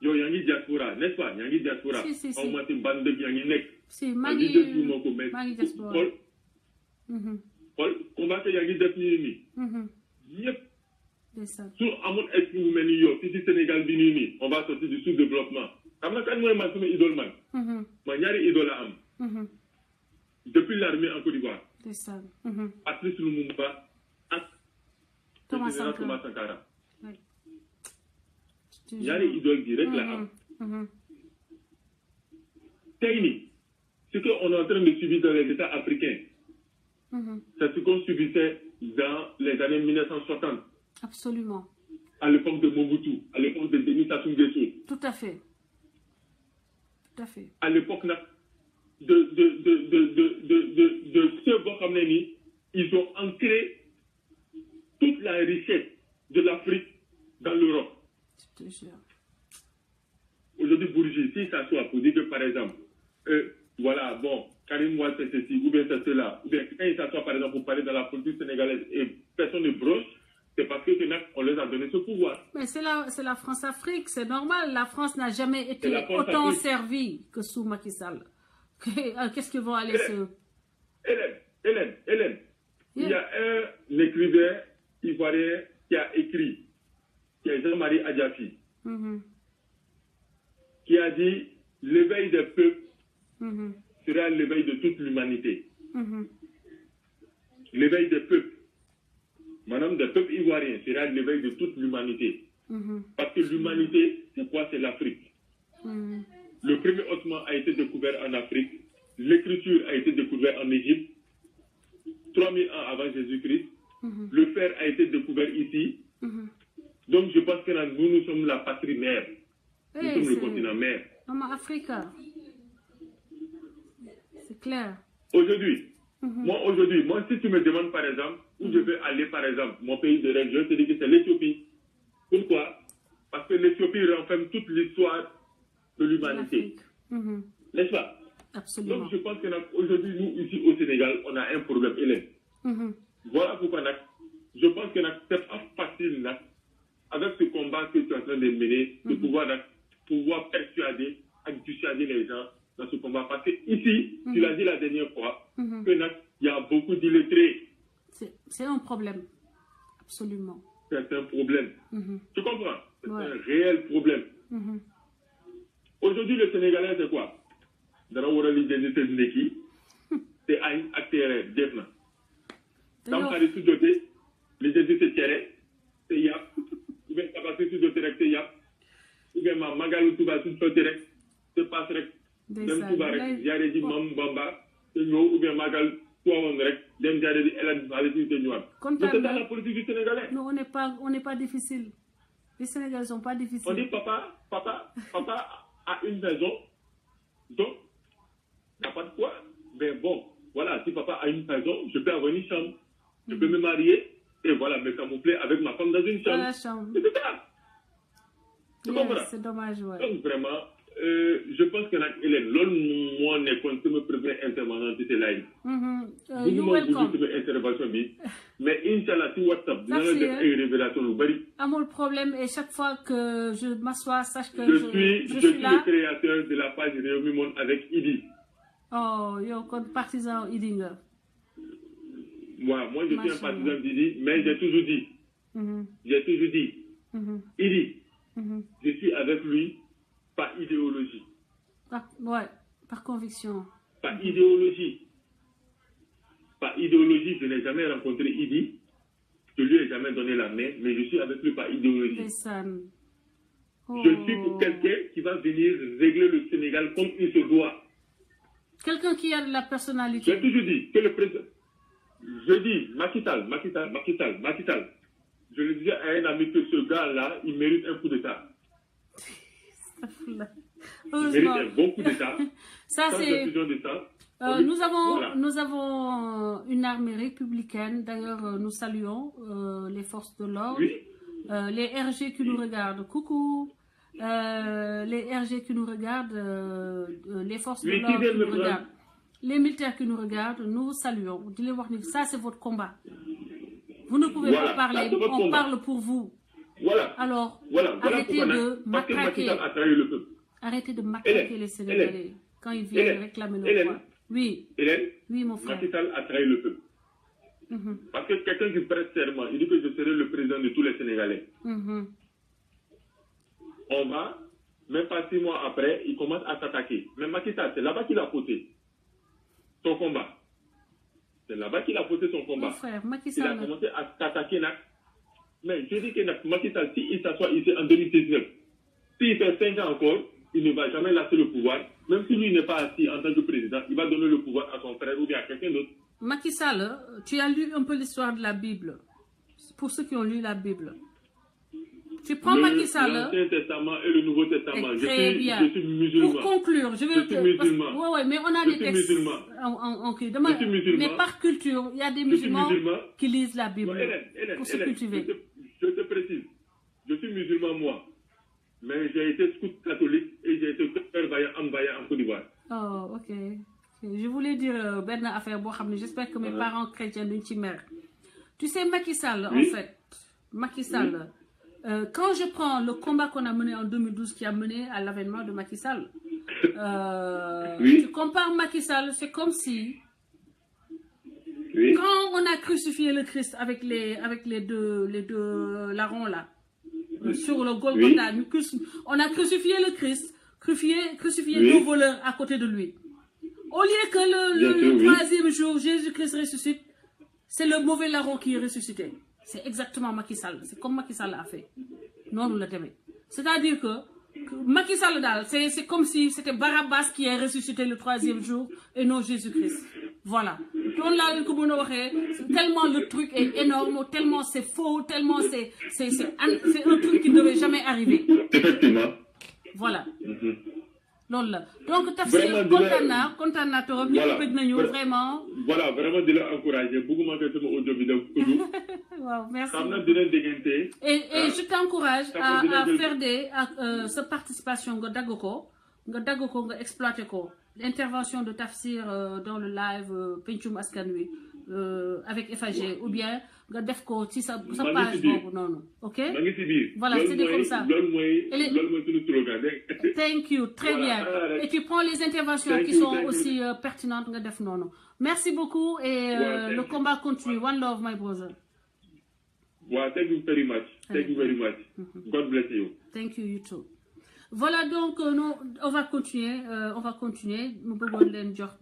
yow yaa ngi diaspora n'est-ce pas yaa ngi diaspora xaw ma si ban dëkk yaa ngi nekk si maa ngi diaspora xool combat que yaa ngi def nii yëpp su amoon esprit bu mel ni yow fii ci Sénégal bi nii on va sortir du sous-développement xam nga kan mooy man sama idole man ma ñaari idole la am depuis l'armée en Côte d'Ivoire Patrice Lumumba ak Thomas Sankara ñaari idole bi rek la am tey nii ce que on est en train de subir dans les États africains c'est ce qu'on subissait dans les années 1960 absolument à l'époque de Mobutu à l'époque de Denis Sassou Nguesso tout à fait à l'époque nag de ceux boo xam ne nii ils ont ancré toute la richesse de l'Afrique dans l'Europe. Aujourd'hui, Bourgi, si ça soit pour dire que par exemple, voilà, bon, Karim Wade c'est ceci, ou bien c'est cela, ou bien quand il s'assoit par exemple pour parler de la politique sénégalaise et personne ne broche, c'est parce que on les a donné ce pouvoir. Mais c'est la France-Afrique, c'est normal. La France n'a jamais été autant servie que sous Macky Sall. Qu'est-ce qu'ils vont aller se... Hélène, Il y a un écrivain ivoirien qui a écrit, qui est Jean-Marie Adjafi, qui a dit l'éveil des peuples sera l'éveil de toute l'humanité. L'éveil des peuples, madame, des peuples ivoiriens sera l'éveil de toute l'humanité. Parce que l'humanité, c'est quoi? C'est l'Afrique. Le premier osman a été découvert en Afrique. L'écriture a été découverte en Égypte. 3000 ans avant Jésus-Christ. Le fer a été découvert ici. Donc je pense que nous sommes la patrie mère. Nous sommes le continent mère. Maman Afrique. C'est clair. Aujourd'hui, moi, si tu me demandes par exemple où je veux aller, par exemple, mon pays de rêve, je te dis que c'est l'Éthiopie. Pourquoi? Parce que l'Éthiopie renferme toute l'histoire de l'humanité. N'est-ce pas? Absolument. Donc je pense qu'aujourd'hui, nous, ici au Sénégal, on a un problème, Hélène. Voilà pourquoi je pense que c'est pas facile, avec ce combat que tu es en train de mener, de pouvoir persuader les gens dans ce combat. Parce que ici, tu l'as dit la dernière fois, qu'il y a beaucoup d'illettrés. C'est un problème. Absolument. C'est un problème. Tu comprends? C'est un réel problème. Aujourd'hui, le Sénégalais, c'est quoi? Dans l'identité, c'est un acteur définitif. Quand tu as tout doté, l'identité c'est yap. Ou bien capacité tout doté, c'est yap. Ou bien ma magalou tout va tout doté, c'est pas rek. Dem tout va rek. Yare di mam bamba. Ou bien magal toi on rek. Dem yare di elad va aller tout noir. C'est dans la politique du Sénégalais. Non, on n'est pas difficile. Les Sénégalais sont pas difficiles. On dit papa a une maison. Donc, il n'y a pas de quoi. Mais bon, voilà, si papa a une maison, je peux avoir une chambre. Je peux me marier et voilà, me camoufler avec ma femme dans une chambre. C'est ça. Tu comprends? C'est dommage, ouais. Donc vraiment, je pense que Hélène, l'homme moi n'est contre me première intervention de ces lives. You welcome. Intervention mais Inch'Allah, sur WhatsApp, nous allons faire une révélation. Amol problème et chaque fois que je m'assois, sache que je suis là. Le créateur de la page Réumi Monde avec Idi. Oh, yo, comme partisan Idi. Moi, je suis un partisan d'Idi, mais j'ai toujours dit, Idi, je suis avec lui par idéologie. Par conviction. Par idéologie. Par idéologie, je n'ai jamais rencontré Idi, je lui ai jamais donné la main, mais je suis avec lui par idéologie. Je suis pour quelqu'un qui va venir régler le Sénégal comme il se doit. Quelqu'un qui a de la personnalité. J'ai toujours dit que le président... Je dis, Makital. Je le disais à un ami que ce gars-là, il mérite un coup d'État. Il mérite un bon coup d'État. Ça, c'est... Nous avons une armée républicaine. D'ailleurs, nous saluons les forces de l'ordre. Oui. Les RG qui nous regardent. Coucou. Les RG qui nous regardent. Les forces de l'ordre qui nous regardent. Les militaires qui nous regardent, nous saluons. Ça, c'est votre combat. Vous ne pouvez pas parler, on parle pour vous. Voilà. Alors, arrêtez de matraquer. Arrêtez de matraquer les Sénégalais quand ils viennent réclamer nos droits. Oui. Hélène, oui, mon frère. Macky Sall a trahi le peuple. Parce que quelqu'un qui prête serment, il dit que je serai le président de tous les Sénégalais. On va, même pas 6 mois après, il commence à s'attaquer. Mais Macky Sall, c'est là-bas qu'il a fauté son combat. C'est là-bas qu'il a fauté son combat. Mon frère, Macky Sall. Il a commencé à s'attaquer. Mais je dis que Macky Sall, s'il s'assoit ici en 2019, s'il fait 5 ans encore, il ne va jamais lâcher le pouvoir. Même si lui n'est pas assis en tant que président, il va donner le pouvoir à son frère ou bien à quelqu'un d'autre. Macky Sall, tu as lu un peu l'histoire de la Bible. Pour ceux qui ont lu la Bible. Tu prends Macky Sall. L'Ancien Testament et le Nouveau Testament. Très bien. Je suis musulman. Pour conclure, je suis musulman. Oui, mais on a des textes. Je suis musulman. Mais par culture, il y a des musulmans qui lisent la Bible. Pour se cultiver. Je te précise. Je suis musulman, moi. Mais j'ai été scout catholique et j'ai été père vaillant en Côte d'Ivoire. Oh, ok. Je voulais dire, Ben affaire, j'espère que mes parents chrétiens d'une chimère. Tu sais, Macky Sall, en fait, Macky Sall, quand je prends le combat qu'on a mené en 2012 qui a mené à l'avènement de Macky Sall, tu compares Macky Sall, c'est comme si Oui. Quand on a crucifié le Christ avec les deux larrons là, sur le Golgotha, on a crucifié le Christ, crucifié Oui. deux voleurs à côté de lui. Au lieu que le troisième jour, Jésus-Christ ressuscite, c'est le mauvais larron qui est ressuscité. C'est exactement Macky Sall. C'est comme Macky Sall a fait. Non, nous l'avons. C'est-à-dire que Macky Sall, c'est comme si c'était Barabbas qui est ressuscité le troisième jour et non Jésus-Christ. Voilà. Donc là, tellement le truc est énorme, tellement c'est faux, tellement c'est un truc qui ne devait jamais arriver. Effectivement. Voilà. Donc, Tafsir, content na trop, ñëpp bëgg nañu vraiment. Voilà, vraiment de l'encourager. Beaucoup de sama audio bi def ko. Wow, merci. Xamna dina dégenté. Et je t'encourage à faire cette participation nga dagg ko, nga exploiter ko. L'intervention de Tafsir dans le live Pencum Askan Wi avec FAG ou bien nga def ko ci sa page bobu noonu. OK? Voilà, c'est comme ça. Thank you, très bien. Et tu prends les interventions qui sont aussi pertinentes nga def noonu. Merci beaucoup et le combat continue. One love, my brother. Wow, thank you very much. Thank you very much. God bless you. Thank you, you too. Voilà, donc on va continuer. Nous pouvons leen jox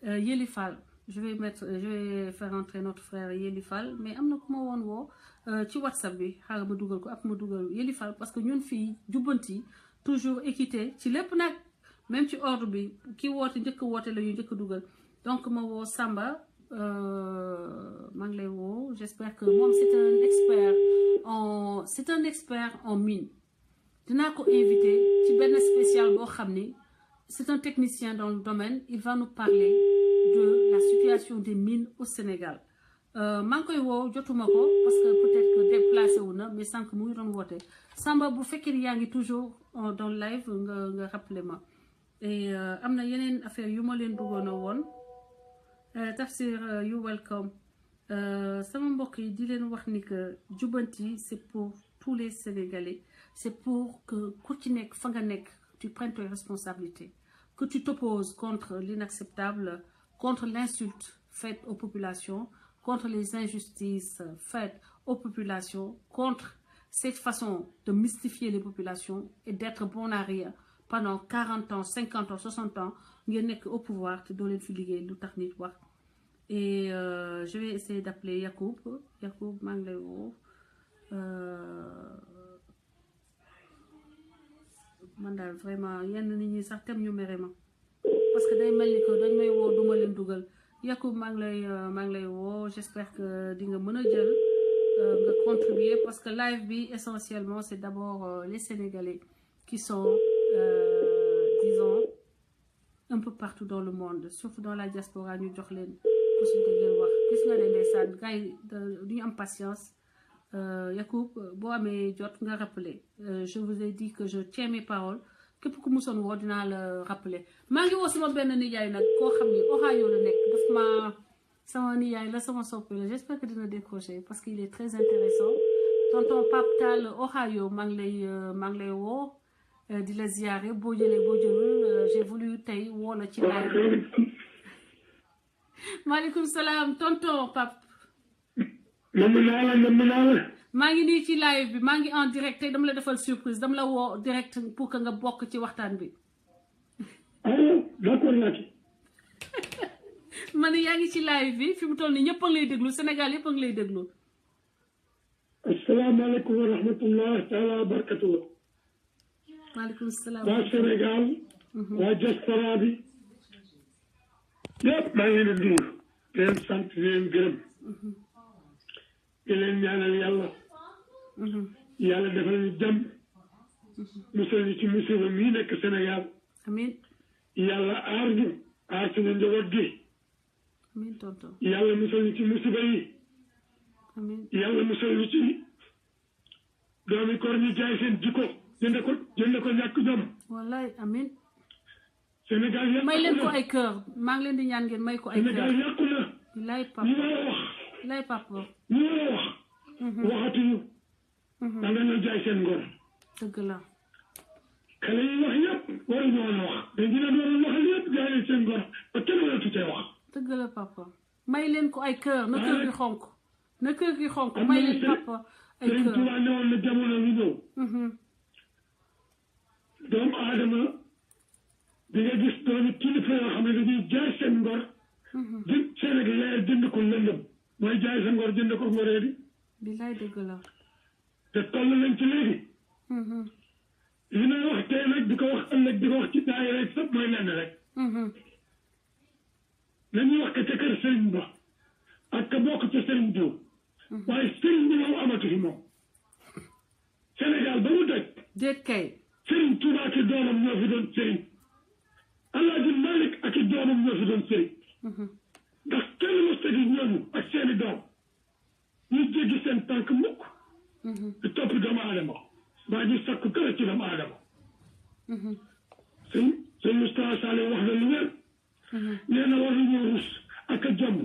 Yeli Fall. Je vais faire entrer notre frère Yeli Fall, mais amna kuma won wo ci WhatsApp bi xaaral ma dugal ko ak ma dugal Yeli Fall parce que ñun fi jubanti toujours équité ci lépp nak même ci ordre bi ki wote ñëk wote la ñu ñëk dugal. Donc ma wo Samba mang lay wo, j'espère que mom c'est un expert en mine. Dina ko inviter ci ben spécial bo xamni c'est un technicien dans le domaine, il va nous parler de la situation des mines au Sénégal. Mang koy wo jotuma ko parce que peut-être que déplacé wu na mais sank mu ngi don woté. Samba bu fekkee yaa ngi toujours dans le live nga rappeler ma. Et amna yeneen affaire yu ma leen bëggono won. Tafsir, you welcome. Sama mbokk yi di leen wax ni que jubanti c'est pour tous les Sénégalais. C'est pour que ku ci nekk fa nga nekk tu prennes tes responsabilités. Que tu t'opposes contre l'inacceptable, contre l'insulte faite aux populations, contre les injustices faites aux populations, contre cette façon de mystifier les populations et d'être bon à rien pendant 40 ans, 50 ans, 60 ans, ngeen nekk au pouvoir te doo leen fi liggéey lu tax nit wax. Et je vais essayer d'appeler Yacoub maa ngi lay woo. Man daal vraiment yenn nit ñi sax tem ñu mere ma parce que day mel ni que dañ may woo duma leen dugal. Yacoub maa ngi lay woo, j'espère que di nga mën a jël nga contribuer parce que live bi essentiellement c'est d'abord les Sénégalais qui sont disons un peu partout dans le monde, surtout dans la diaspora ñu jox leen possibilité ngeen wax. Gis nga ne ndeysaan gars yi duñu am patience. Yacoub boo amee jot nga rappeler. Je vous ai dit que je tiens mes paroles. Képp ku musoon woo dinaa la rappeler. Maa ngi woo sama benn nijaay nag koo xam ni Ohio la nekk daf ma sama nijaay la sama soppe la. J'espère que dina décrocher parce qu'il est très intéressant. Tonton Pape Tall Ohio maa ngi lay woo di la ziyaare boo jëlul j'ai voulu tey woo la ci live. Maaleykum salaam tonton Pape. maa ngi nii ci live bi maa ngi en direct tey dama la defal surprise dama la woo direct pour que nga bokk ci waxtaan bi. d'accord naa ci. ma ne yaa ngi ci live bi fi mu toll nii ñëpp a ngi lay déglu Sénégal yëpp a ngi lay déglu. asalaamaaleykum wa rahmatullah taala wa barakatuh. maaleykum salaam. waa Sénégal. waa diaspora bi. yëpp maa ngi leen di nuyu. di leen sant di leen gërëm. di leen ñaanal yàlla. yàlla defal ñu jàmm. musal ñu ci musiba mii nekk Sénégal. amiin. yàlla aar ñu aar suñu njaboot gi. amiin tonton. yàlla musal ñu ci musiba yi. amiin. yàlla musal ñu ci doomi koor ñu jaay seen jikko jënd ko ñàkk jom. wallaay amiin. Sénégal yàqu na may leen ko ay kër maa ngi leen di ñaan ngeen may ko ay kër. Sénégal yàqu na. lay papa ñi ma wax. lay papa. ñi ma wax. waxatuñu. da nga ñu jaay seen ngor. dëgg la. xale yi wax yëpp waruñu woon a wax mais ñu leen waroon waxal yëpp jaay leen seen ngor ba kenn waratu cee wax. dëgg la papa may leen ko ay kër na kër gi xonk na kër gi xonk may leen papa ay kër. Sëriñ Tuubaa ne woon na jamono wi ñëw. doomu aadama di nga gis doomu kilifa yoo xam ne dañuy jaay seen ngor. jënd seen ak leer jënd ko lëndëm mooy jaay sa ngor jënd ko ngoree di. bilaay dëgg la. te toll nañ ci léegi. li may wax tey nag di ko wax ëllëg di ko wax ci daay rek sax mooy lenn rek. nañuy wax ka ca kër sëriñ ba ak ka bokk ca sëriñ Diop. waaye sëriñ bi moom amatu fi moom. Sénégal ba mu daj. déet kay. sëriñ Tuubaa ak i doomam ñoo fi doon sëriñ. Alaaji Malik ak i doomam ñoo fi doon sëriñ. ndax kenn mos a gis ñooñu ak seeni doom ñu jéggi seen tànk mukk. di topp doomu aadama mbaa ñu sakku dara ci doomu aadama. sëñ Moustapha Sall wax na lu wér. nee na war nañoo rus ak a jomb.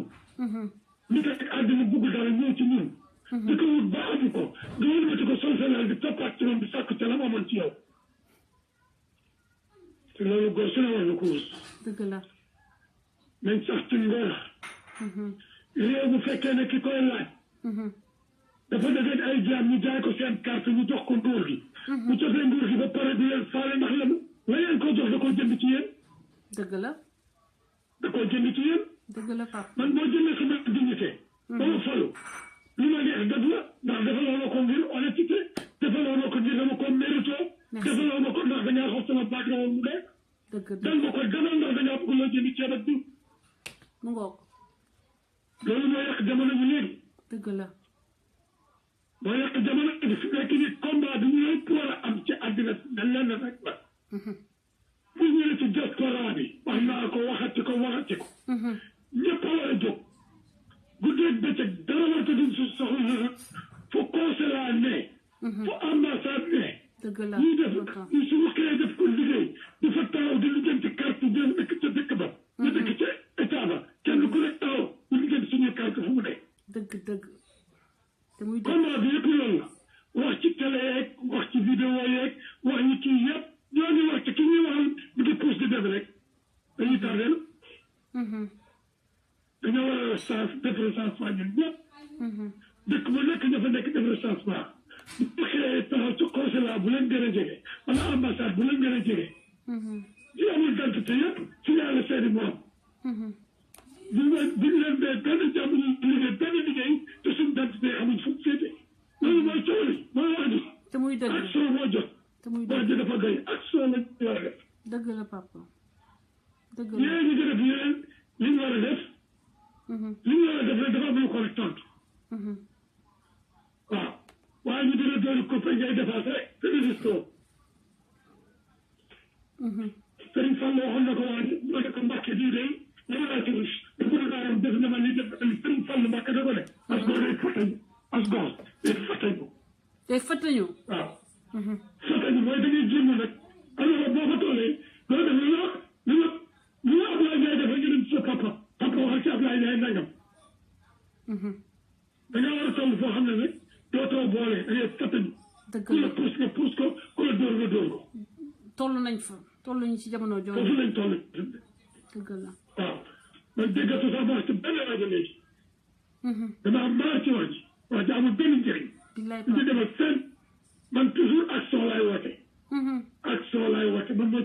nit ak àddina bugg dara ñëw ci ñun. di ko wut ba amu ko nga wëlbati ko sol sa laal di toppaat ci moom di sakku ca la mu amoon ci yow. te loolu góor su ne war na ko rus. dëgg la. nañ sax ci ngor. réew bu fekkee ne ki koy laaj. dafa dëgg ay jaam ñu jaay ko seen carte ñu jox ko nguur gi. bu joxee nguur gi ba pare di leen faale ndax la leen ko jox da koo jënd ci yéen. dëgg la. da koo jënd ci yéen. dëgg la papa. man boo jëndee sama dignité. ba ma falu li ma neex dëgg la ndax defaloo ma ko ngir honnêteté defaloo ma ko ngir dama ko mérito. defaloo ma ko ndax dañaa xool sama baat la woon mu nekk. dëgg dëgg dal ma ko demal ndax dañaa bëgg loo jënd ceeb ak diw. mu ngoog. loolu moo yàq jamono bi léegi. dëgg la. moo yàq jamono bi fi nekk ni combat bi ñu yëpp war a am ci àddina dañ leen rek la. bu ñëwee ci diaspora bi wax naa ko waxati ko. ñëpp a war a jóg. guddeeg bëccëg dara warta duñ si soxla fu consulat ne. fu ambassade ne. dëgg la ñuy def ñu suñu xëyee def ko liggéey di fa taxaw di lijjanti carte jël dëkk ca dëkk ba. ñu dëkk ca état ba kenn ku nekk taxaw ñu lijjanti suñuy carte fu mu ne. dëgg te muy dëgg. combat bi yëpp loolu la wax ci télé yeeg wax ci vidéo yeeg wax ñi kii yëpp ñooñu wax ci ki ñuy waxal ñu ngi pousse di def rek dañuy tardel. dañoo war a def recensement ñun ñëpp. dëkk bu nekk dafa nekk def recensement. bu xëyee taxaw ci consulat bu leen gën a jege wala ambassade bu leen gën a jege. ñi amul identité yëpp signalé seeni moom. duñ leen bee benn jàmm ñu liggéey benn liggéey te suñu identité amuñ fu mu féete. loolu mooy coow li mooy wax ji. te muy dëgg action moo jot. te muy wax dëgg ji dafa doy action lañ war a def. dëgg la papa. dëgg la ñeneen ñi di def yeneen li ñu war a def. li ñu war a def rek dafa am lu ko tontu. waaw waaye ñu dina doon coppe ngay dépassé rek te résisté woo. Serigne Fall waxoon na ko waaye moo ne ko Mbacke bii day dama laa tudd dafa naa def na ma li def Serigne Fall Mbacke da ko ne. as góor day fàttañu as góor day fàttañu. day fàttañu. waaw. fàttañu mooy dañuy jéem nag alors boo fa tollee loolu def lu la Ablaye Ndiaye def ñu dem ci sa papa waxal ci Ablaye Ndiaye nangam. da nga war a toll foo xam ne nag dootoo boole da ngay fàttañu. dëgg ku la la pousse nga pousse ko ku la dóor nga dóor ko. toll nañ fa toll nañ ci jamono foofu jooju. lañ toll. dëgg la. waaw man déggatu sax wax ci benn rajo léegi. dama am maar ci wax ji amul benn njëriñ. billaay ñu papa. demal fenn man toujours action laay woote. action laay woote man mooy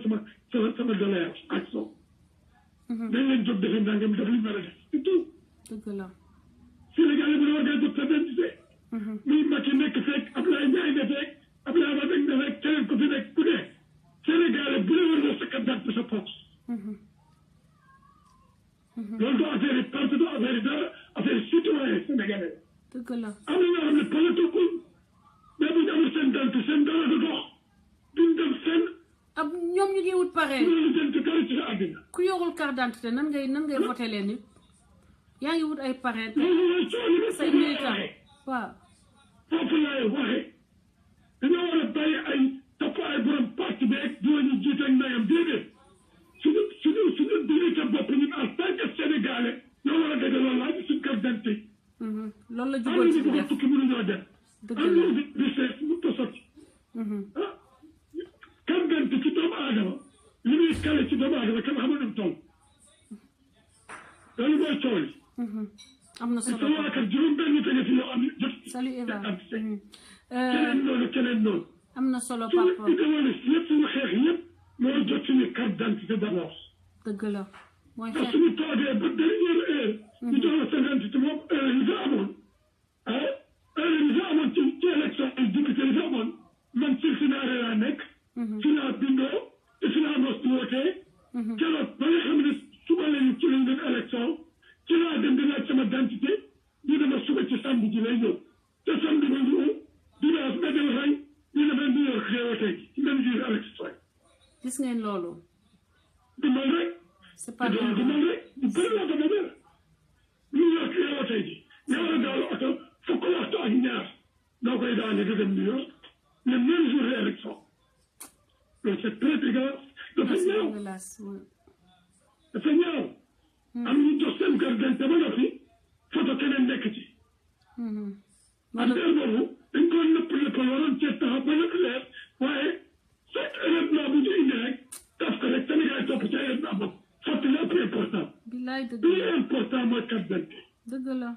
sama doléance action. dañ leen jóg defe nangam def li ñu war a def c'est tout. dëgg la. Sénégal bu ne war ngaa jóg sa identité. muy Macky nekk fekk Abdoulaye Ndiaye ne fekk Abdoulaye Wade ne fekk keneen ku fi nekk ku ne Sénégal bu ne war nga sa carte sa poche. loolu du affaire yi parti du affaire yi dara affaire yi citoyen sénégalais. dëgg la. am na ñoo xam ne politique mais bu ñu amul seen dant seen dara du dox duñ dem fenn. ab ñoom ñu ngi wut parrain. loolu jëm ci dara ci sa àddina. ku yorul carte d'identité nan ngay voté leen nit yaa ngi wut ay parrain. loolu mooy coono bi say militant waaw. foofu laay waxee dañoo war a bàyyi ay topp ay borom parti beeg ñu jiite ak ndeyam déedéet suñu dignité bopp ñun en tant que sénégalais ñoo war a dajaloo laaj suñu carte d'identité. loolu la jubal ci def tukki mënuñoo dem. dëgg am la. na di seet mu ta sotti. carte d'identité ci doomu aadama kale ci doomu aadama kenn xamul nu mu toll loolu mooy coow li am na solo sama waa kër juróom benn tege fi yoo xam ne jot salut Eva keneen noonu am na solo suñu papa idéologie yëpp suñu xeex yëpp moo jot suñu carte d'identité d'abord dëgg la mooy ndax xeex suñu toogee ba dernière heure ñu jox la sa identité moom heure yi fa amoon ah heure yi fa amoon ci élection yi député yi fa amoon man Cincinnati laa nekk fi laa bindoo te fi laa mos di wootee keroog ba nga xam ne suba lañu ci lañ dem élection ci laa dem di laaj sama identité ñu dama suba ci samedi ji lay ñëw te samedi ba ñu dimanche ba dem xëy ñu demee New York xeewatee ci même jour élection gis ngeen loolu du man rek c'est pas du man rek du bëri laa ko demee New York xeewatee ji nga war a dawal oto fukk waxtu ak ñaar doo koy daane di dem New York le même jour de élection loolu c'est très grave dafa ñaaw dafa ñaaw am ñu jox seen carte d'identité ba noppi photo keneen nekk ci affaire boobu dañ ko nëpp waroon cee taxaw ba lépp leer waaye chaque événement bu ñu indi rek taf ko rek Sénégal topp ci événement boobu fàtte la plus important bilaay dëgg plus la important mooy carte d'identité dëgg la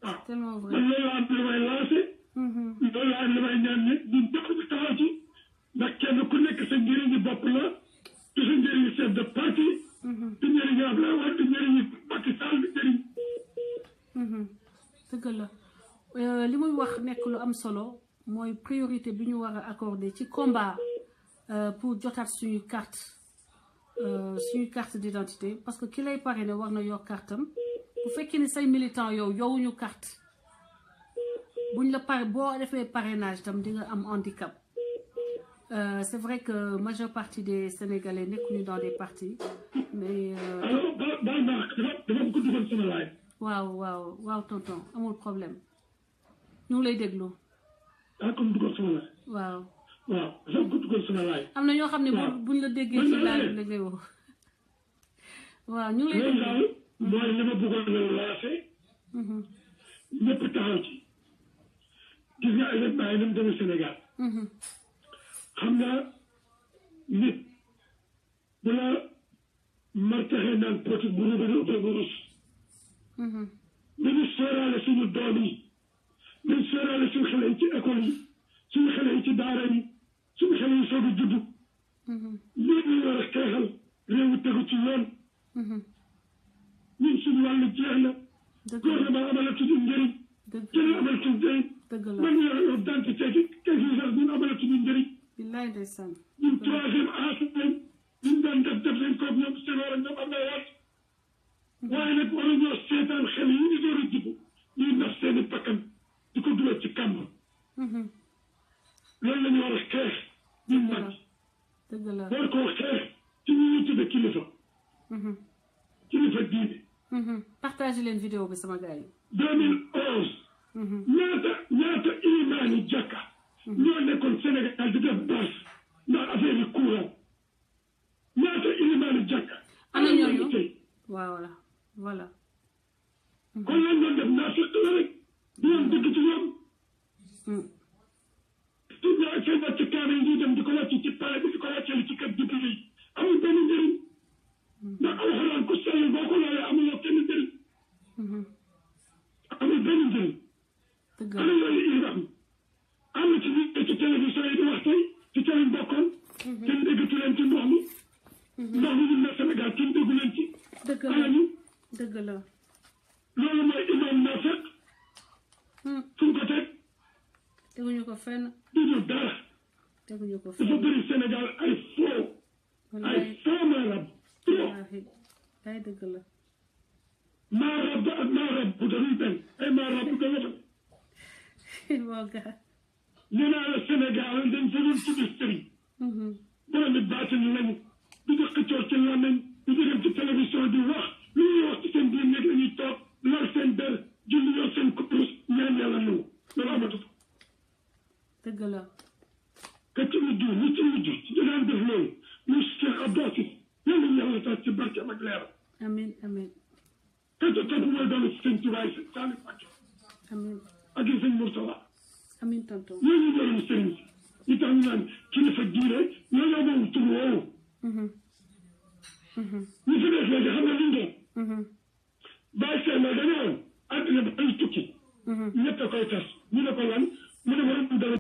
waaw tellement vrai man loolu laa am li may lancé loolu laa am li may ñaan nit ñun ñëpp ñu taxaw ci ndax kenn ku nekk sa njëriñu bopp la du sa njëriñu chef de parti du njëriñu Abdoulaye Wade du njëriñu Macky Sall du njëriñ dëgg la li muy wax nekk lu am solo mooy priorité bi ñu war a accorder ci combat pour jotaat suñu carte d'identité parce que ki lay parrainé war na yor cartam bu fekkee ni say militant yow yowuñu carte buñ la pare boo defee parrainage tam di nga am handicap c'est vrai que majeure partie des Sénégalais nekkuñu dans des partis mais alors baal ma dafa ko dugal sama laaj waaw tonton amul problème ñu ngi lay déglu ko dugal sama laaj waaw dafa ko dugal sama laaj am na ñoo xam ne buñ la déggee ci laaj la ngay wax waaw ñu ngi lay déglu daal mooy li ma bëggoon la lancé ñëpp taxaw ci gis nga événement yi ni mu demee Sénégal xam nga nit bu la martaxee naan poti bu rëbëri ëppee bu rus nañu sóoraale suñu doom yi nañu sóoraale suñu xale yi ci école yi suñu xale yi ci daara yi suñu xale yi soog a judd lii ñu war a xeexal réewu tegu ci yoon ñun suñu wàllu jeex na gouvernement amalatuñu njëriñ kenn amalatuñu njëriñ man yor identité ki quelque chose ñun amalatuñu njëriñ billaay ndeysaan ñun troisième âge lañ ñun doon def nañ ko ñoom Senghor ak ñoom am na waat waaye nag waruñoo seetaan xel yi ñu door a jubbu ñuy nax seeni bakkan di ko dugal ci kàmb loolu la ñu war a xeex ñun mag dëgg la war koo xeex ci ñu ñu tudde kilifa diine partagé leen vidéo bi sama gars yi 2011 ñaata ilimaani jàkka ñoo nekkoon Sénégal di def bâche ndax affaire yi courant ñaata ilimaani jàkka ana ñooñu waaw voilà kon lañ doon def naa fekk la rek di leen dëgg ci ñoom seen wàcc kaame yi ñuy dem di ko wàcc ci pale bi di ko wàccali ci kër député yi amul benn njëriñ ndax alxuraan ku sell boo ko loolee amuloo kenn njëriñ amul benn njëriñ ana yooyu imam am na ci ñi ci télévision yi di wax tey ci télé bokkoon kenn déggatu leen ci ndox mi ñu ne Sénégal kenn déggu leen ci dëgg la loolu mooy imam naa fekk fu ñu ko teg teguñu ko fenn duñu dara teguñu ko dafa fenn bëri Sénégal ay faux maarab trop ay dëgg la maarab ak maarab bu dañuy benn ay maarab bu dañuy moo gaa ñu naa la Sénégal dañ fa doon tudd sëriñ borom it baatin lañu du ñu xëccoo ci làmmiñ du ñu dem ci télévision di wax lu ñuy wax ci seen biir nekk la ñuy toog lal seen der julli yor seen kurus ñaan yàlla ñëw loolu amatut dëgg la ka ci mujj ñi ci mujj ci daan def loolu ñu Cheikh Abdou Aziz yàlla yàlla tax ci barkeem ak leeram amiin amiin ka ca topp mooy doon ci seen tubaay seen Salif Mbacké amiin ak seen Mourtala amiin tonton ñooñu doon sëriñ si ñu tax ñu naan kilifa diine ñoo moom tur woowu ñu fi des léegi xam nga luñ doon bàyyi seen la dañoo àddina ba ay tukki ñëpp a koy tas ñu ne ko lan mu ne ma dara